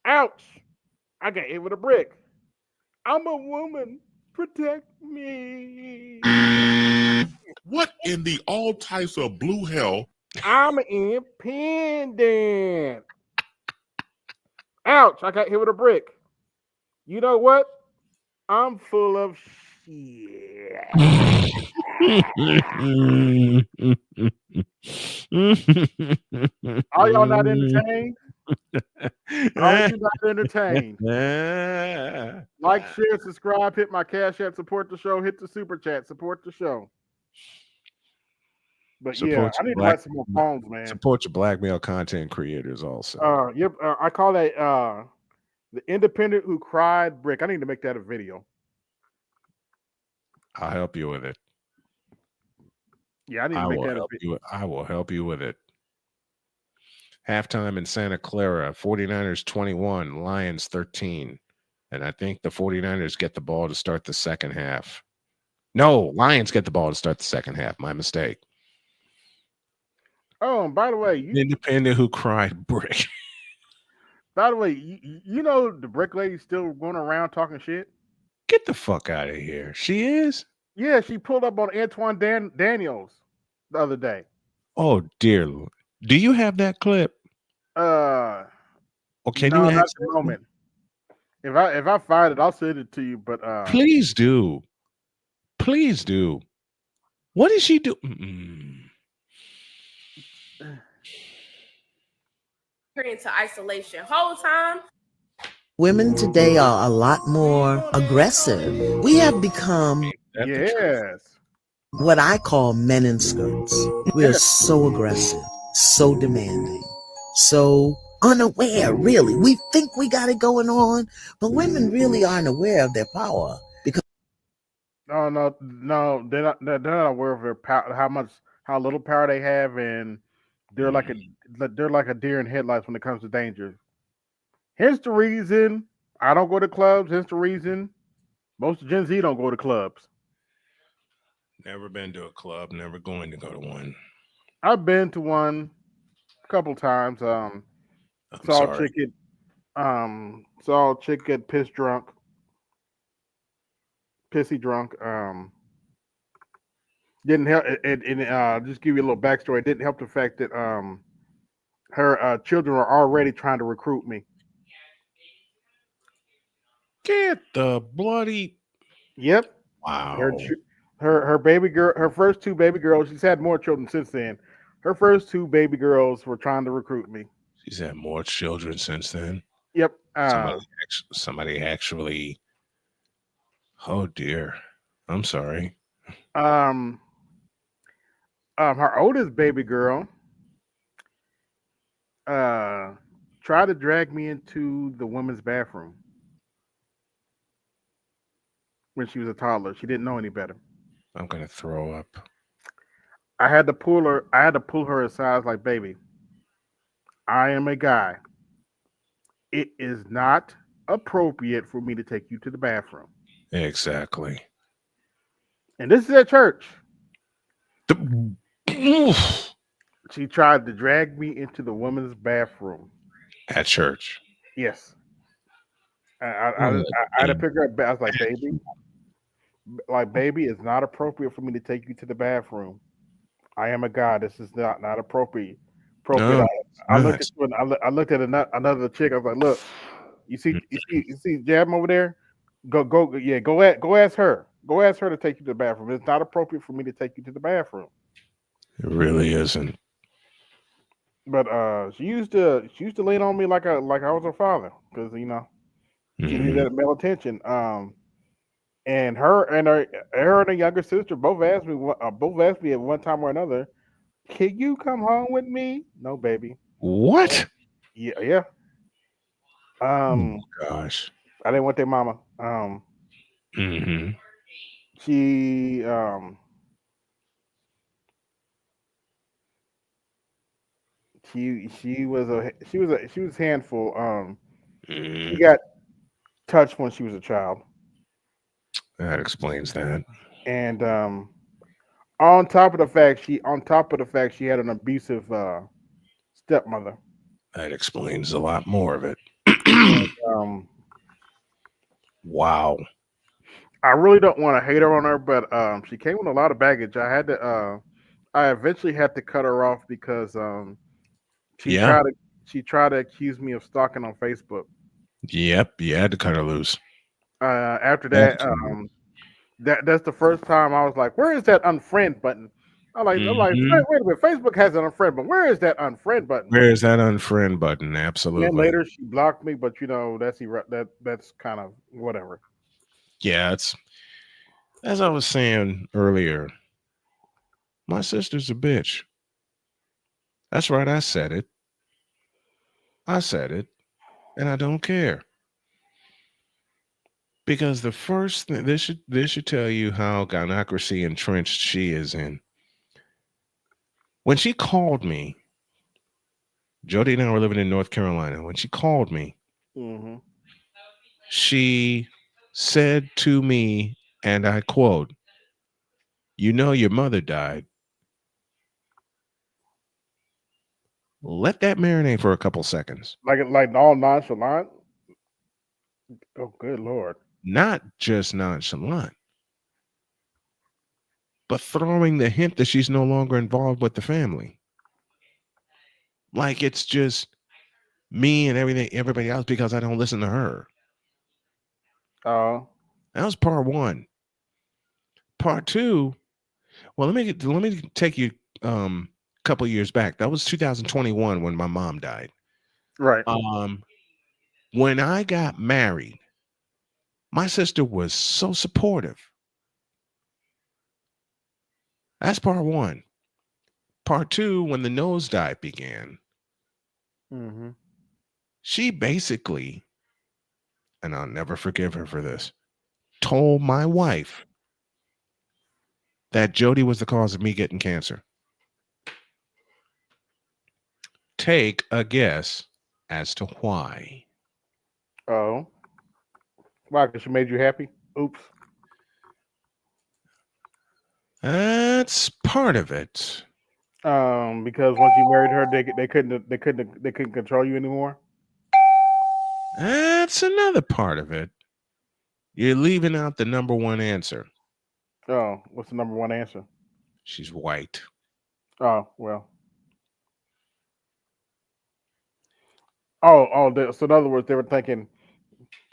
Ouch! I got hit with a brick. I'm a woman. Protect me. What in the all types of blue hell? I'm an independent. Ouch! I got hit with a brick. You know what? I'm full of shit. Are y'all not entertained? Are you not entertained? Like, share, subscribe, hit my Cash App, support the show, hit the super chat, support the show. But support I need to write some more poems, man. Support your blackmail content creators also. Yep, I call that the independent who cried brick. I need to make that a video. I'll help you with it. Yeah, I need to make that a video. I will help you with it. Halftime in Santa Clara, 49ers 21, Lions 13. And I think the 49ers get the ball to start the second half. No, Lions get the ball to start the second half. My mistake. Oh, and by the way, independent who cried brick. By the way, you know the brick lady's still going around talking shit? Get the fuck out of here. She is? Yeah, she pulled up on Antoine Daniels the other day. Oh, dear Lord. Do you have that clip? Or can no, you not at the moment. If I find it, I'll send it to you. But please do. Please do. What did she do? Into isolation. Whole time. Women today are a lot more aggressive. We have become what I call men in skirts. We are so aggressive, so demanding, so unaware, really. We think we got it going on, but women really aren't aware of their power. Because no, they're not aware of their power, how little power they have, and they're like a deer in headlights when it comes to danger. Hence the reason I don't go to clubs. Hence the reason most of Gen Z don't go to clubs. Never been to a club. Never going to go to one. I've been to one a couple times. Saw a chick get pissy drunk. Didn't help. And just give you a little backstory. It didn't help the fact that her children were already trying to recruit me. Get the bloody. Yep. Wow. Her baby girl, her first two baby girls. She's had more children since then. Her first two baby girls were trying to recruit me. She's had more children since then. Yep. Somebody actually. Oh dear. I'm sorry. Her oldest baby girl tried to drag me into the women's bathroom when she was a toddler. She didn't know any better. I'm gonna throw up. I had to pull her aside, like, baby, I am a guy. It is not appropriate for me to take you to the bathroom. Exactly. And this is at church. She tried to drag me into the women's bathroom. At church. Yes. I had to pick her up. I was like, baby, it's not appropriate for me to take you to the bathroom. I am a god. This is not appropriate. No, I looked at another chick. I was like, look, you see Jam over there? Go ask her. Go ask her to take you to the bathroom. It's not appropriate for me to take you to the bathroom. It really isn't. But she used to lean on me like I was her father, because she needed that male attention. And her and her younger sister both asked me at one time or another, can you come home with me? No, baby. What? Yeah. Oh gosh. I didn't want their mama. She she was a handful. She got touched when she was a child. That explains that. And on top of the fact she had an abusive stepmother. That explains a lot more of it. And, wow. I really don't want to hate her on her, but she came with a lot of baggage. I eventually had to cut her off because she tried to accuse me of stalking on Facebook. Yep, you had to cut her loose. After that, that's the first time I was like, "Where is that unfriend button?" I'm like, wait a minute, Facebook has an unfriend, but where is that unfriend button? Where is that unfriend button? Absolutely. And later she blocked me, but that's kind of whatever. Yeah, it's as I was saying earlier. My sister's a bitch. That's right. I said it, and I don't care. Because the first thing this should tell you how gynocracy entrenched she is in. When she called me, Jody and I were living in North Carolina. When she called me, she said to me, and I quote, "You know your mother died. Let that marinate for a couple seconds." Like all nonchalant. Oh, good Lord. Not just nonchalant, but throwing the hint that she's no longer involved with the family. Like it's just me and everybody else because I don't listen to her. Oh. That was part one. Part two. Well, let me take you a couple years back. That was 2021 when my mom died. Right. When I got married, my sister was so supportive. That's part one. Part two, when the nosedive began, she basically, and I'll never forgive her for this, told my wife that Jody was the cause of me getting cancer. Take a guess as to why. Oh. Why? Because she made you happy? Oops. That's part of it. Because once you married her, they couldn't control you anymore. That's another part of it. You're leaving out the number one answer. Oh, what's the number one answer? She's white. Oh, well. So in other words, they were thinking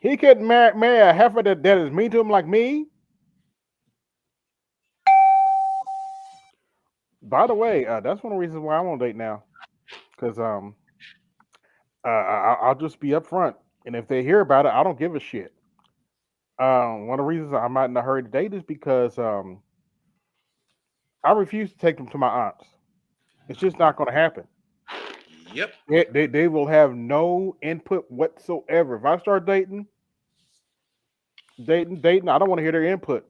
he couldn't marry a heifer that is mean to him like me. By the way, that's one of the reasons why I'm on a date now, because I'll just be upfront, and if they hear about it, I don't give a shit. One of the reasons I'm not in a hurry to date is because I refuse to take them to my aunts. It's just not going to happen. Yep. They will have no input whatsoever. If I start dating, I don't want to hear their input.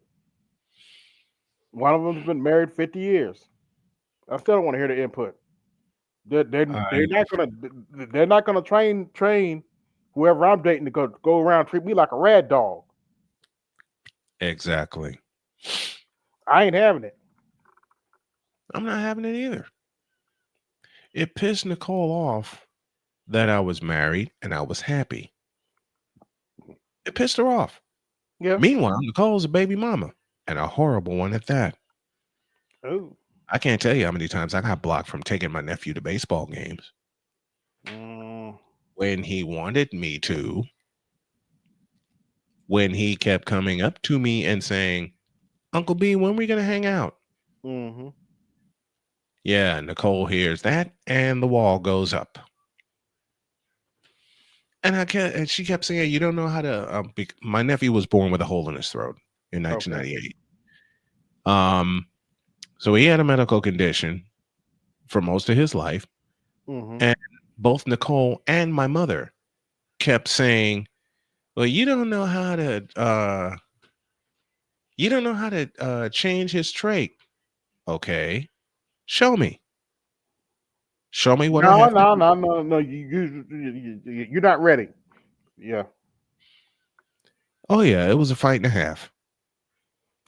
One of them's been married 50 years. I still don't want to hear their input. They're not gonna train whoever I'm dating to go around and treat me like a rad dog. Exactly. I ain't having it. I'm not having it either. It pissed Nicole off that I was married and I was happy. It pissed her off. Yeah. Meanwhile, Nicole's a baby mama and a horrible one at that. Oh. I can't tell you how many times I got blocked from taking my nephew to baseball games. When he wanted me to. When he kept coming up to me and saying, Uncle B, when are we going to hang out? Mm-hmm. Yeah, Nicole hears that and the wall goes up. And she kept saying, you don't know how to, my nephew was born with a hole in his throat in 1998. Okay. So he had a medical condition for most of his life. Mm-hmm. And both Nicole and my mother kept saying, well, you don't know how to change his trait. Okay. Show me. Show me what I have. No. You're not ready. Yeah. Oh yeah, it was a fight and a half.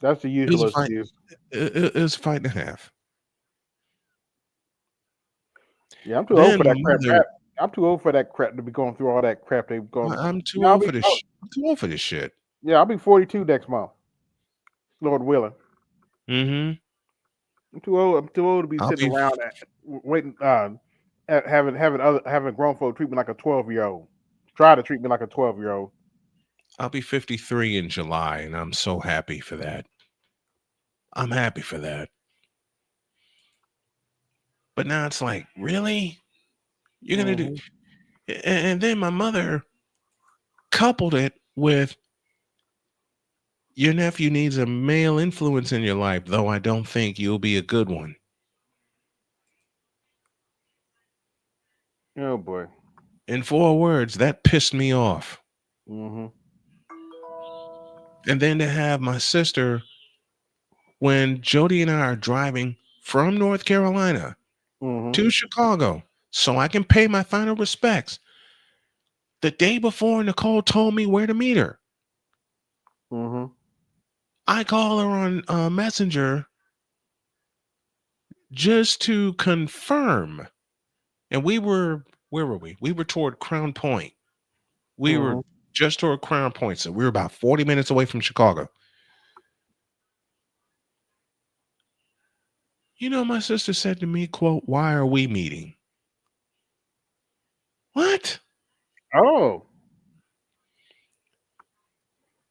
That's the usual excuse. It was a fight and a half. Yeah, I'm too old for that crap. I'm too old for that crap to be going through all that crap they've gone. I'm too old for this. I'm too old for this shit. Yeah, I'll be 42 next month, Lord willing. Mm-hmm. I'm too old to be sitting around waiting, having grown folk treat me like a 12-year-old. Try to treat me like a 12-year-old. I'll be 53 in July, and I'm so happy for that. I'm happy for that. But now it's like, really? You're going to do... And then my mother coupled it with, your nephew needs a male influence in your life, though I don't think you'll be a good one. Oh, boy. In 4 words, that pissed me off. Mm-hmm. And then to have my sister, when Jody and I are driving from North Carolina to Chicago so I can pay my final respects, the day before Nicole told me where to meet her. Mm-hmm. I call her on Messenger just to confirm. And where were we? We were toward Crown Point. We were just toward Crown Point. So we were about 40 minutes away from Chicago. You know, my sister said to me, quote, why are we meeting? What? Oh.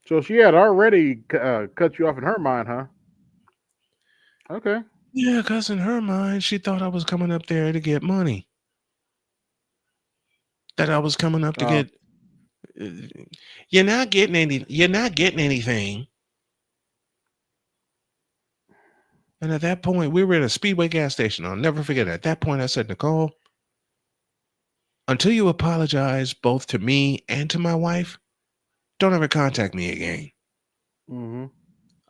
So she had already cut you off in her mind, huh? Okay. Yeah, because in her mind, she thought I was coming up there to get money. That I was coming up to get... You're not getting anything. And at that point, we were at a Speedway gas station. I'll never forget it. At that point, I said, Nicole, until you apologize both to me and to my wife, don't ever contact me again. Mm-hmm.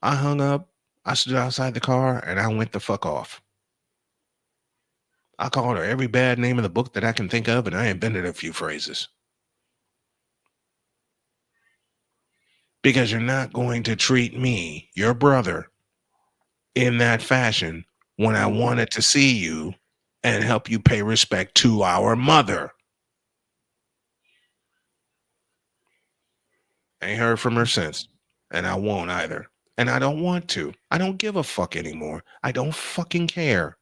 I hung up. I stood outside the car and I went the fuck off. I called her every bad name in the book that I can think of, and I invented a few phrases. Because you're not going to treat me, your brother, in that fashion when I wanted to see you and help you pay respect to our mother. Ain't heard from her since, and I won't either. And I don't want to. I don't give a fuck anymore. I don't fucking care.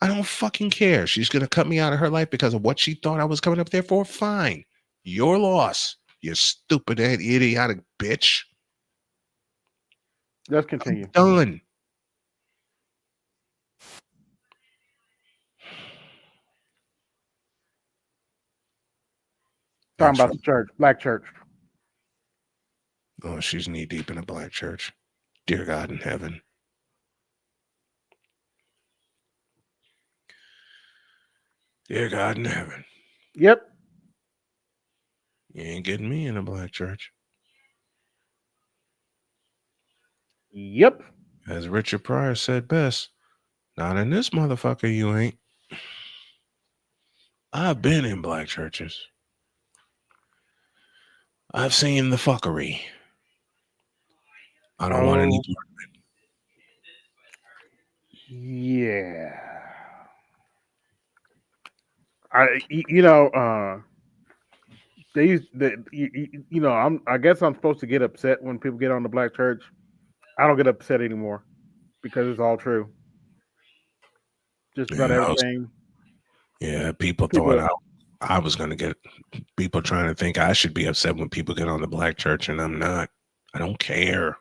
I don't fucking care. She's going to cut me out of her life because of what she thought I was coming up there for. Fine. Your loss, you stupid, idiotic bitch. Let's continue. I'm done. Talking about the church, black church. Oh, she's knee deep in a black church. Dear God in heaven. Dear God in heaven. Yep. You ain't getting me in a black church. Yep. As Richard Pryor said best, not in this motherfucker, you ain't. I've been in black churches. I've seen the fuckery. I don't want any. Yeah. I guess I'm supposed to get upset when people get on the black church. I don't get upset anymore because it's all true. Just about everything. People thought I was going to get people trying to think I should be upset when people get on the black church, and I'm not. I don't care.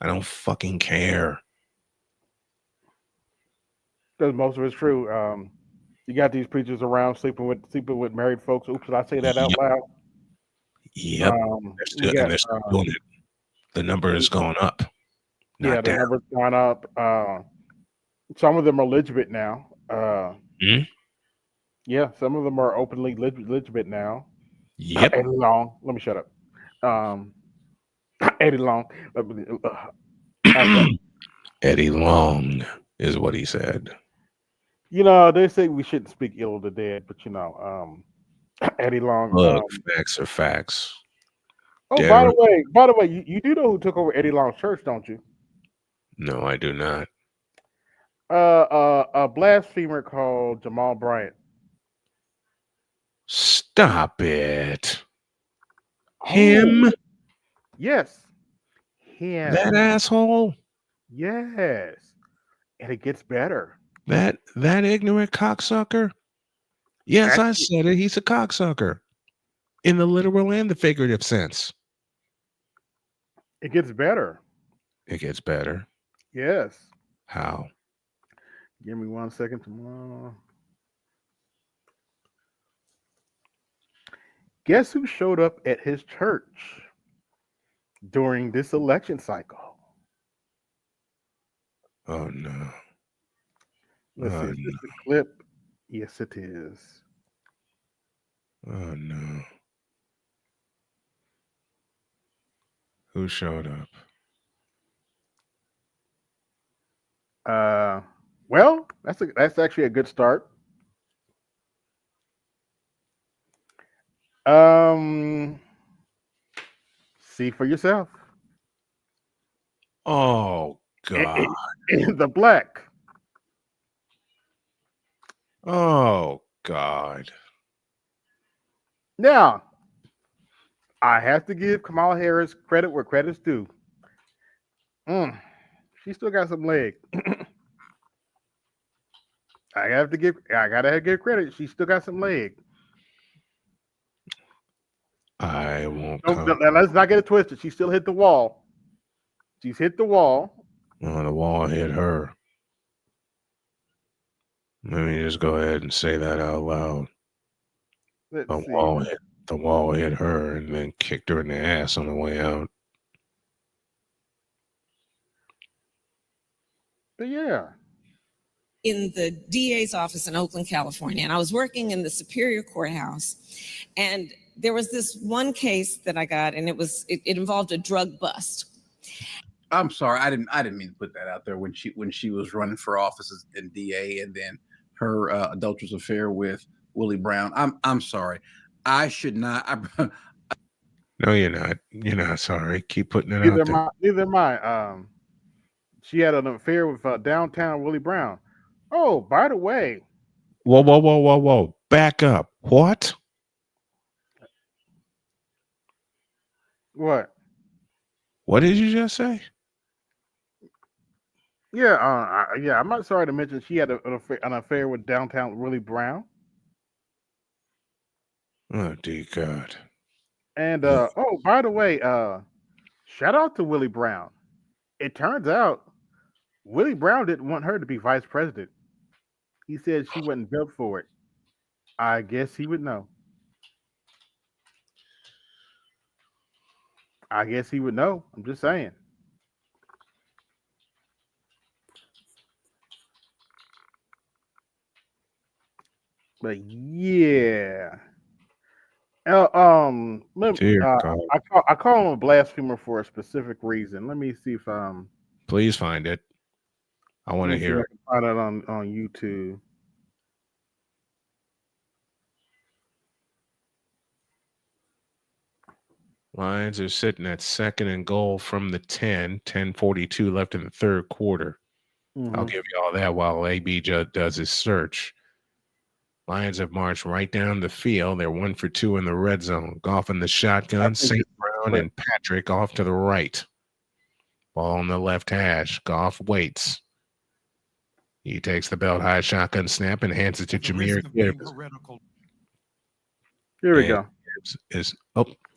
I don't fucking care. Because most of it's true. You got these preachers around sleeping with married folks. Oops, did I say that out loud? Yep. They're still doing it. The number is going up. Not the down. number's gone up. Some of them are legitimate now. Yeah, some of them are openly legitimate now. Yep. Eddie Long. Let me shut up. Eddie Long. Eddie Long is what he said. They say we shouldn't speak ill of the dead, but Eddie Long. Look, facts are facts. Oh, by the way, you do know who took over Eddie Long's church, don't you? No, I do not. A blasphemer called Jamal Bryant. Stop it. Him? Yes. Him. That asshole? Yes. And it gets better. That ignorant cocksucker? Yes, I said it. He's a cocksucker. In the literal and the figurative sense. It gets better. It gets better. Yes. How? Give me 1 second tomorrow. Guess who showed up at his church during this election cycle? Oh no. Let's see. Is this the clip? Yes, it is. Oh no. Who showed up? Well, that's actually a good start. See for yourself. Oh God. The black. Oh God. Now, I have to give Kamala Harris credit where credit's due. She still got some leg. I gotta give credit. She still got some leg. I won't. Let's not get it twisted. She still hit the wall. She's hit the wall. Oh, the wall hit her. Let me just go ahead and say that out loud. The wall hit her and then kicked her in the ass on the way out. But yeah. In the DA's office in Oakland, California, and I was working in the Superior Courthouse, and there was this one case that I got, and it involved a drug bust. I'm sorry, I didn't mean to put that out there when she was running for office as in DA, and then her adulterous affair with Willie Brown. I'm sorry, I should not. No, you're not. You're not sorry. Keep putting it out there. Neither am I. She had an affair with downtown Willie Brown. Oh, by the way. Whoa. Back up. What? What? What did you just say? Yeah, I'm not sorry to mention she had an affair with downtown Willie Brown. Oh, dear God. And, by the way, shout out to Willie Brown. It turns out Willie Brown didn't want her to be vice president. He said she wasn't built for it. I guess he would know. I'm just saying. But yeah. I call him a blasphemer for a specific reason. Let me see if Please find it. I want to hear it. I can find it on YouTube. Lions are sitting at 2nd and goal from the 10, 10:42 left in the third quarter. I'll give you all that while AB does his search. Lions have marched right down the field. They're 1 for 2 in the red zone. Goff in the shotgun. St. Brown and Patrick off to the right. Ball on the left hash. Goff waits. He takes the belt high shotgun snap and hands it to Jameer Gibbs. Here we go. Gibbs is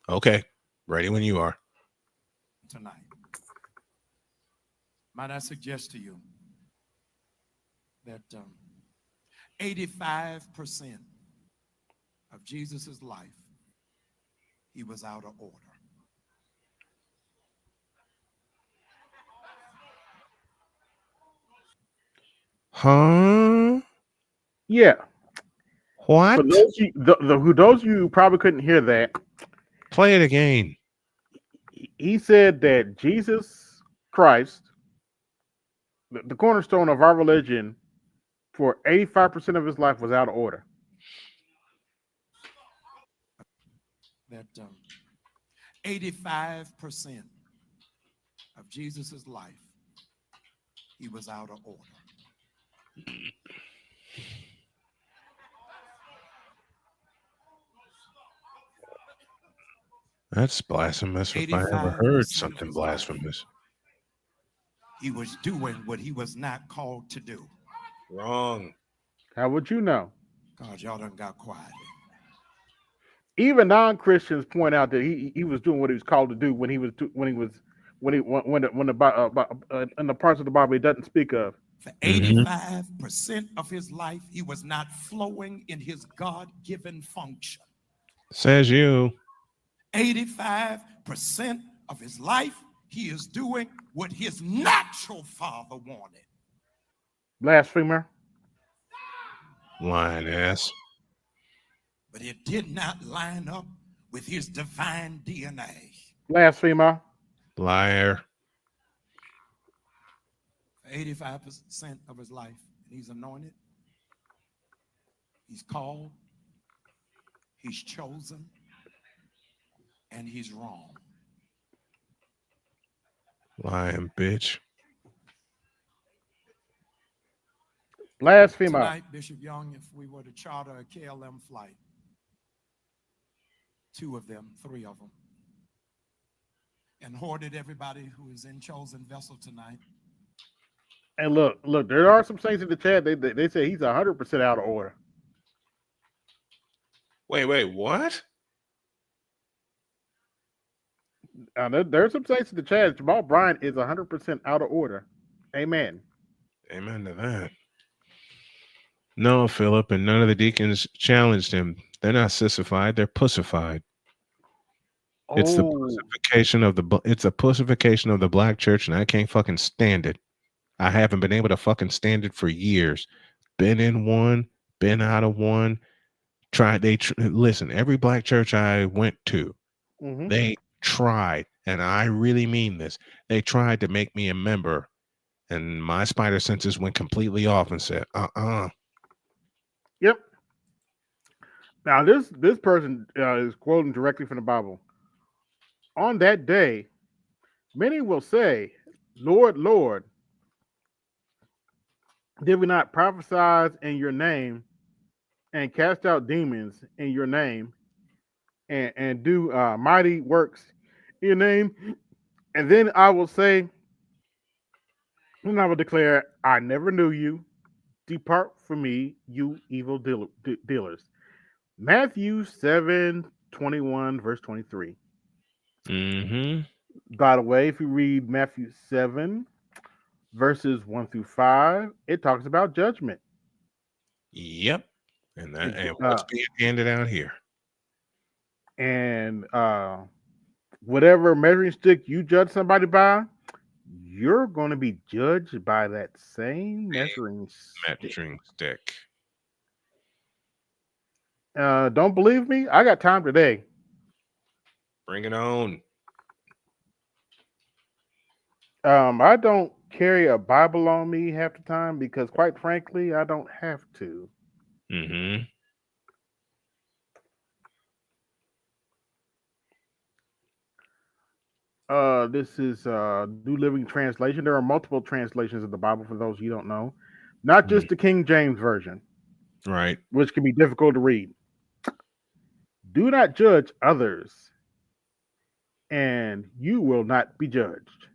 okay. Ready when you are. Tonight, might I suggest to you that 85% of Jesus's life, he was out of order. Huh? Yeah. What? For those of you who probably couldn't hear that, play it again. He said that Jesus Christ, the cornerstone of our religion, for 85% of his life was out of order. That 85% of Jesus's life, he was out of order. That's blasphemous if I ever heard something blasphemous. He was doing what he was not called to do. Wrong. How would you know? God, y'all done got quiet. Even non-Christians point out that he was doing what he was called to do when the in the parts of the Bible he doesn't speak of. For 85% of his life, he was not flowing in his God-given function. Says you. 85% of his life, he is doing what his natural father wanted. Blasphemer. Lying ass. But it did not line up with his divine DNA. Blasphemer. Liar. 85% of his life, he's anointed, he's called, he's chosen, and he's wrong. Lying bitch. Blasphemer. Tonight, Bishop Young, if we were to charter a KLM flight, 2 of them, 3 of them, and hoarded everybody who is in chosen vessel tonight. And look, there are some saints in the chat. They say he's 100% out of order. Wait, what? There's some saints in the chat. Jamal Bryant is 100% out of order. Amen. Amen to that. No, Philip, and none of the deacons challenged him. They're not sissified, they're pussified. It's the pussification of it's a pussification of the black church, and I can't fucking stand it. I haven't been able to fucking stand it for years. Been in one, been out of one. Listen, every black church I went to, they tried, and I really mean this. They tried to make me a member, and my spider senses went completely off and said, Yep. Now this person is quoting directly from the Bible. On that day, many will say, Lord, Lord, did we not prophesy in your name and cast out demons in your name and do mighty works in your name? And then I will say, and I will declare, I never knew you. Depart from me, you evil dealers. Matthew 7:21, verse 23. By the way, if you read Matthew 7, verses 1-5, it talks about judgment. Yep. And what's being handed out here. And whatever measuring stick you judge somebody by, you're going to be judged by that same measuring stick. Don't believe me? I got time today. Bring it on. I don't carry a Bible on me half the time because, quite frankly, I don't have to. This is New Living Translation. There are multiple translations of the Bible for those you don't know, not just the King James Version, right? Which can be difficult to read. Do not judge others, and you will not be judged,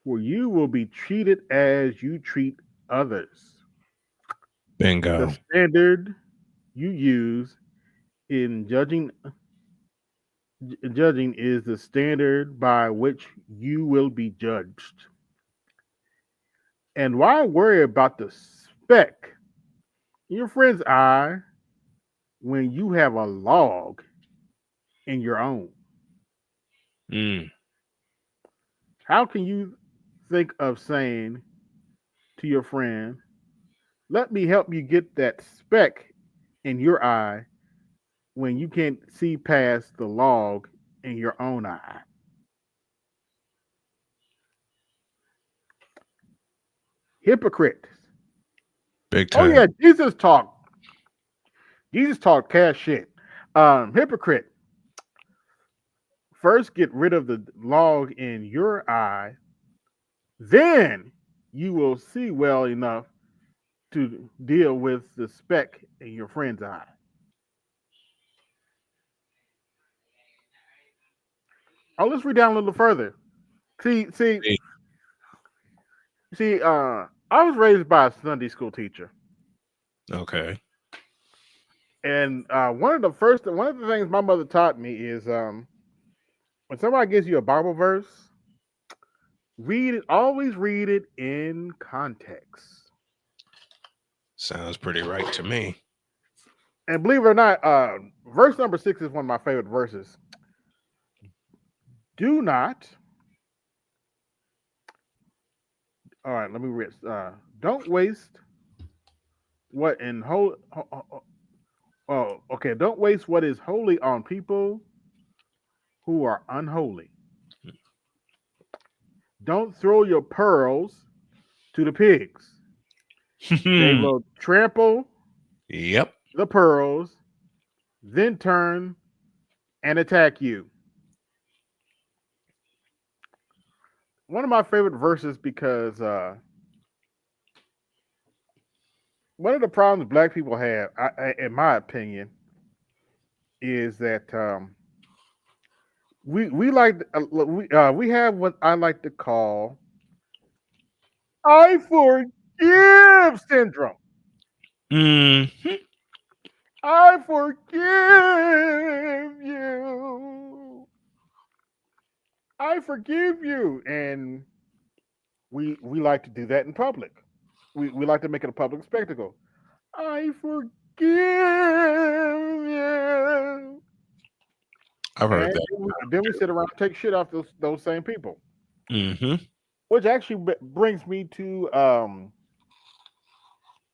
for you will be treated as you treat others. Bingo. The standard you use in judging is the standard by which you will be judged. And why worry about the speck in your friend's eye when you have a log in your own? How can you think of saying to your friend, let me help you get that speck in your eye when you can't see past the log in your own eye? Hypocrite. Big time. Oh yeah, Jesus talked cash shit. Hypocrite. First get rid of the log in your eye, then you will see well enough to deal with the speck in your friend's eye. Oh, let's read down a little further. See, I was raised by a Sunday school teacher. Okay. And one of the things my mother taught me is when somebody gives you a Bible verse, always read it in context. Sounds pretty right to me. And believe it or not, verse number 6 is one of my favorite verses. Do not. All right, let me read. Don't waste what in whole. Oh, okay. Don't waste what is holy on people who are unholy. Don't throw your pearls to the pigs. They will trample the pearls, then turn and attack you. One of my favorite verses because one of the problems black people have, in my opinion, is that we have what I like to call I forgive syndrome. I forgive you. I forgive you. And we like to do that in public. We like to make it a public spectacle. I forgive you. I've heard and that. Then we sit around and take shit off those same people. Mm-hmm. Which actually brings me to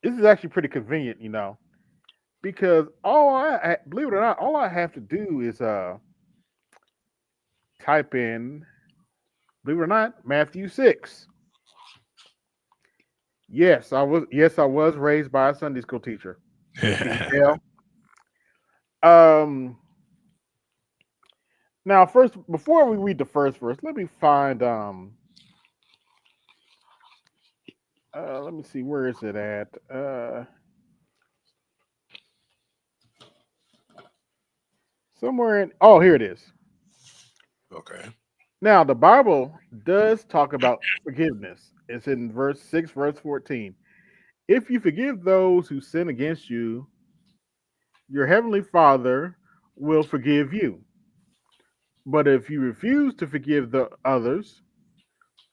this is actually pretty convenient, because believe it or not, all I have to do is type in, believe it or not, Matthew 6. Yes, I was raised by a Sunday school teacher. Yeah. Now, first, before we read the first verse, let me find let me see, where is it at? Somewhere in here it is. Okay. Now, the Bible does talk about forgiveness. It's in verse 6, verse 14. If you forgive those who sin against you, your heavenly Father will forgive you. But if you refuse to forgive the others,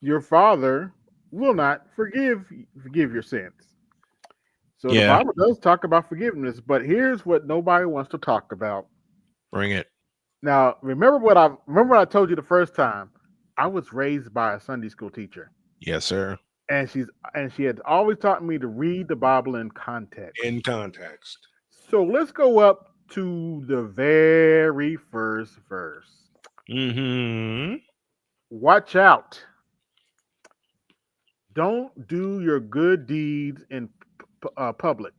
your Father will not forgive your sins. So the Bible does talk about forgiveness, but here's what nobody wants to talk about. Bring it. Now, remember what I told you the first time. I was raised by a Sunday school teacher. Yes, sir. And she had always taught me to read the Bible in context. In context. So let's go up to the very first verse. Mm-hmm. Watch out. Don't do your good deeds in public.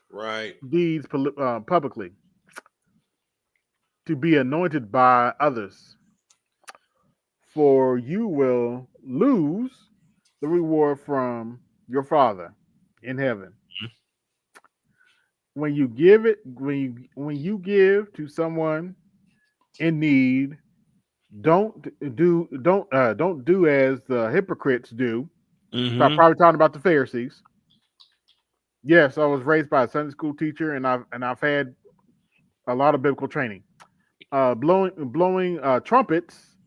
Right. Deeds publicly to be anointed by others. for you will lose the reward from your Father in heaven. When you give it, when you give to someone in need, don't do as the hypocrites do. So I'm probably talking about the Pharisees. Yes, I was raised by a Sunday school teacher, and I've had a lot of biblical training. Blowing trumpets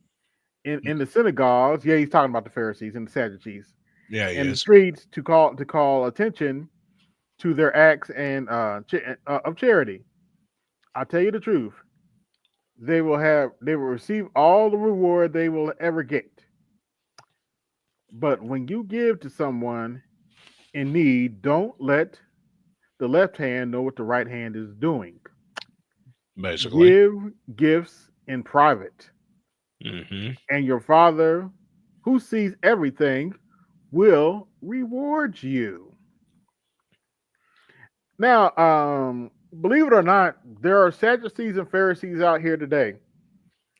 in the synagogues. Yeah, he's talking about the Pharisees and the Sadducees. Yeah, in the streets to call attention to their acts and of charity. I tell you the truth, they will receive all the reward they will ever get. But when you give to someone in need, don't let the left hand know what the right hand is doing. Basically, give gifts in private, and your Father, who sees everything, will reward you. Now, believe it or not, there are Sadducees and Pharisees out here today.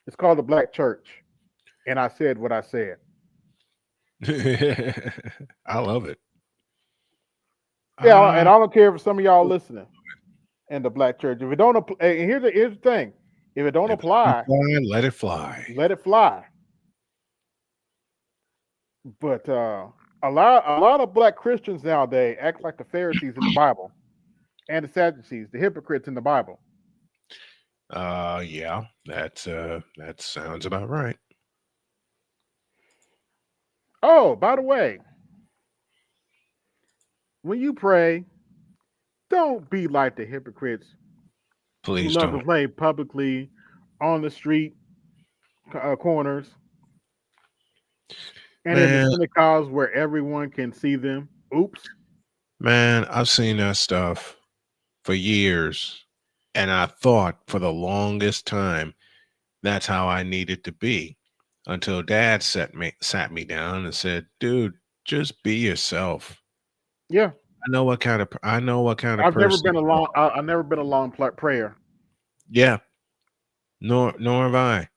It's called the Black Church, and I said what I said. I love it. Yeah, and I don't care if some of y'all listening in the Black Church. If it don't apply, and here's the thing: if it don't apply, let it fly. Let it fly. But a lot of Black Christians nowadays act like the Pharisees in the Bible and the Sadducees, the hypocrites in the Bible. Yeah, that sounds about right. Oh, by the way, when you pray, don't be like the hypocrites. Please who love don't. to play publicly on the street corners and in the synagogues where everyone can see them. Oops. Man, I've seen that stuff for years, and I thought for the longest time that's how I needed to be, until Dad sat me down and said, "Dude, just be yourself." Yeah, I know what kind of I've person. I've never been a long prayer. Yeah, nor have I.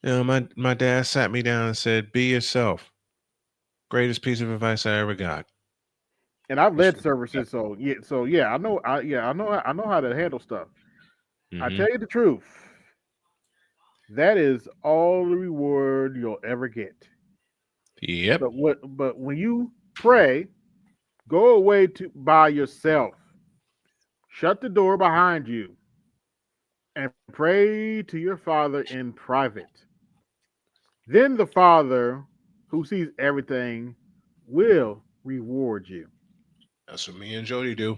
You know, my dad sat me down and said, "Be yourself." Greatest piece of advice I ever got. And I've led services, so yeah, I know how to handle stuff. I tell you the truth, that is all the reward you'll ever get. Yep. But when you pray, go away by yourself. Shut the door behind you and pray to your Father in private. Then the Father, who sees everything, will reward you. That's what me and Jody do.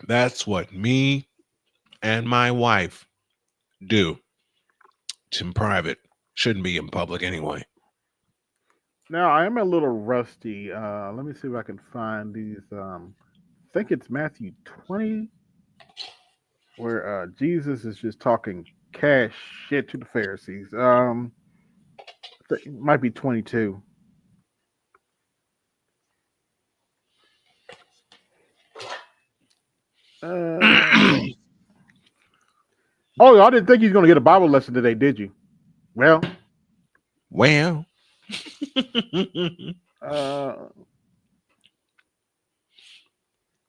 That's what me and my wife do. It's in private. Shouldn't be in public anyway. Now, I am a little rusty. Let me see if I can find these. I think it's Matthew 20, where Jesus is just talking cash shit to the Pharisees. It might be 22. Oh, I didn't think he's going to get a Bible lesson today, did you? Well.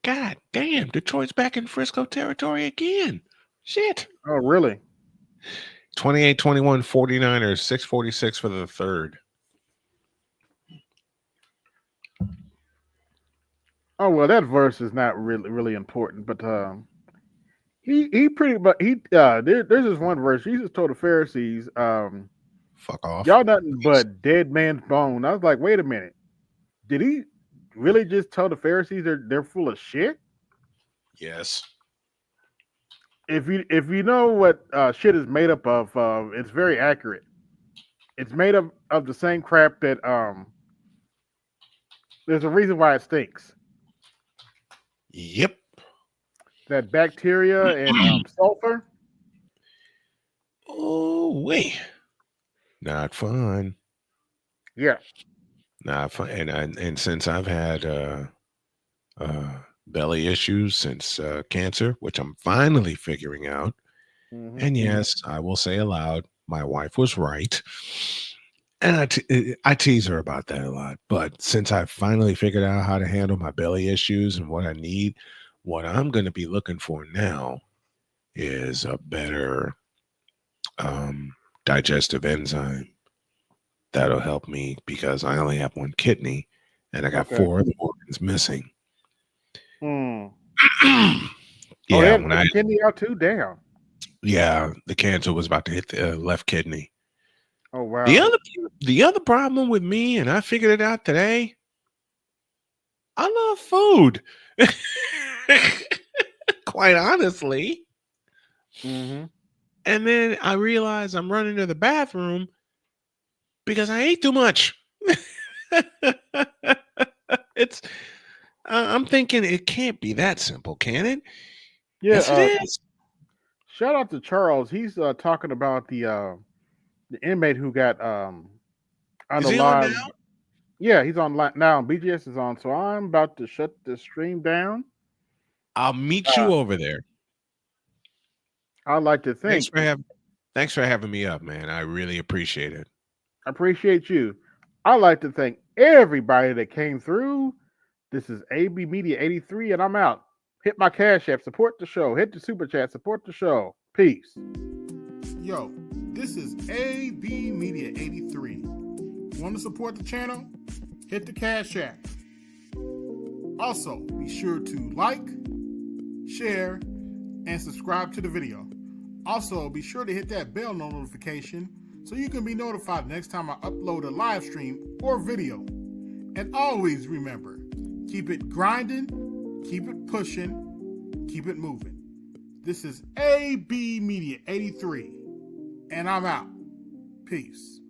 God damn, Detroit's back in Frisco territory again. Shit. Oh, really? 28-21 49ers, 646 for the third. Oh, well, that verse is not really important, but there's this one verse. Jesus told the Pharisees, fuck off. Y'all nothing but dead man's bone. I was like, wait a minute. Did he really just tell the Pharisees they're full of shit? Yes. If you know what shit is made up of, it's very accurate. It's made up of the same crap that there's a reason why it stinks. Yep. That bacteria and sulfur. Oh, wait. Not fun. Yeah. Not fun. And since I've had belly issues since cancer, which I'm finally figuring out, And yes, I will say aloud, my wife was right. And I tease her about that a lot. But since I finally figured out how to handle my belly issues and what I need, what I'm going to be looking for now is a better digestive enzyme that'll help me, because I only have one kidney and I got 4 other organs missing. Yeah, when I kidney out too. Damn. Yeah, the cancer was about to hit the left kidney. Oh wow. The other problem with me, and I figured it out today, I love food. Quite honestly. And then I realized I'm running to the bathroom because I ate too much. I'm thinking it can't be that simple, can it? Yeah, yes, it is. Shout out to Charles. He's talking about the inmate who got on is the he live. on now? Yeah, he's on now. BGS is on, so I'm about to shut the stream down. I'll meet you over there. I'd like to thank. Thanks for having me up, man. I really appreciate it. I appreciate you. I'd like to thank everybody that came through. This is AB Media 83, and I'm out. Hit my Cash App, support the show. Hit the Super Chat, support the show. Peace. Yo, this is AB Media 83. Want to support the channel? Hit the Cash App. Also, be sure to like, share, and subscribe to the video. Also, be sure to hit that bell notification so you can be notified next time I upload a live stream or video. And always remember, keep it grinding, keep it pushing, keep it moving. This is AB Media 83, and I'm out. Peace.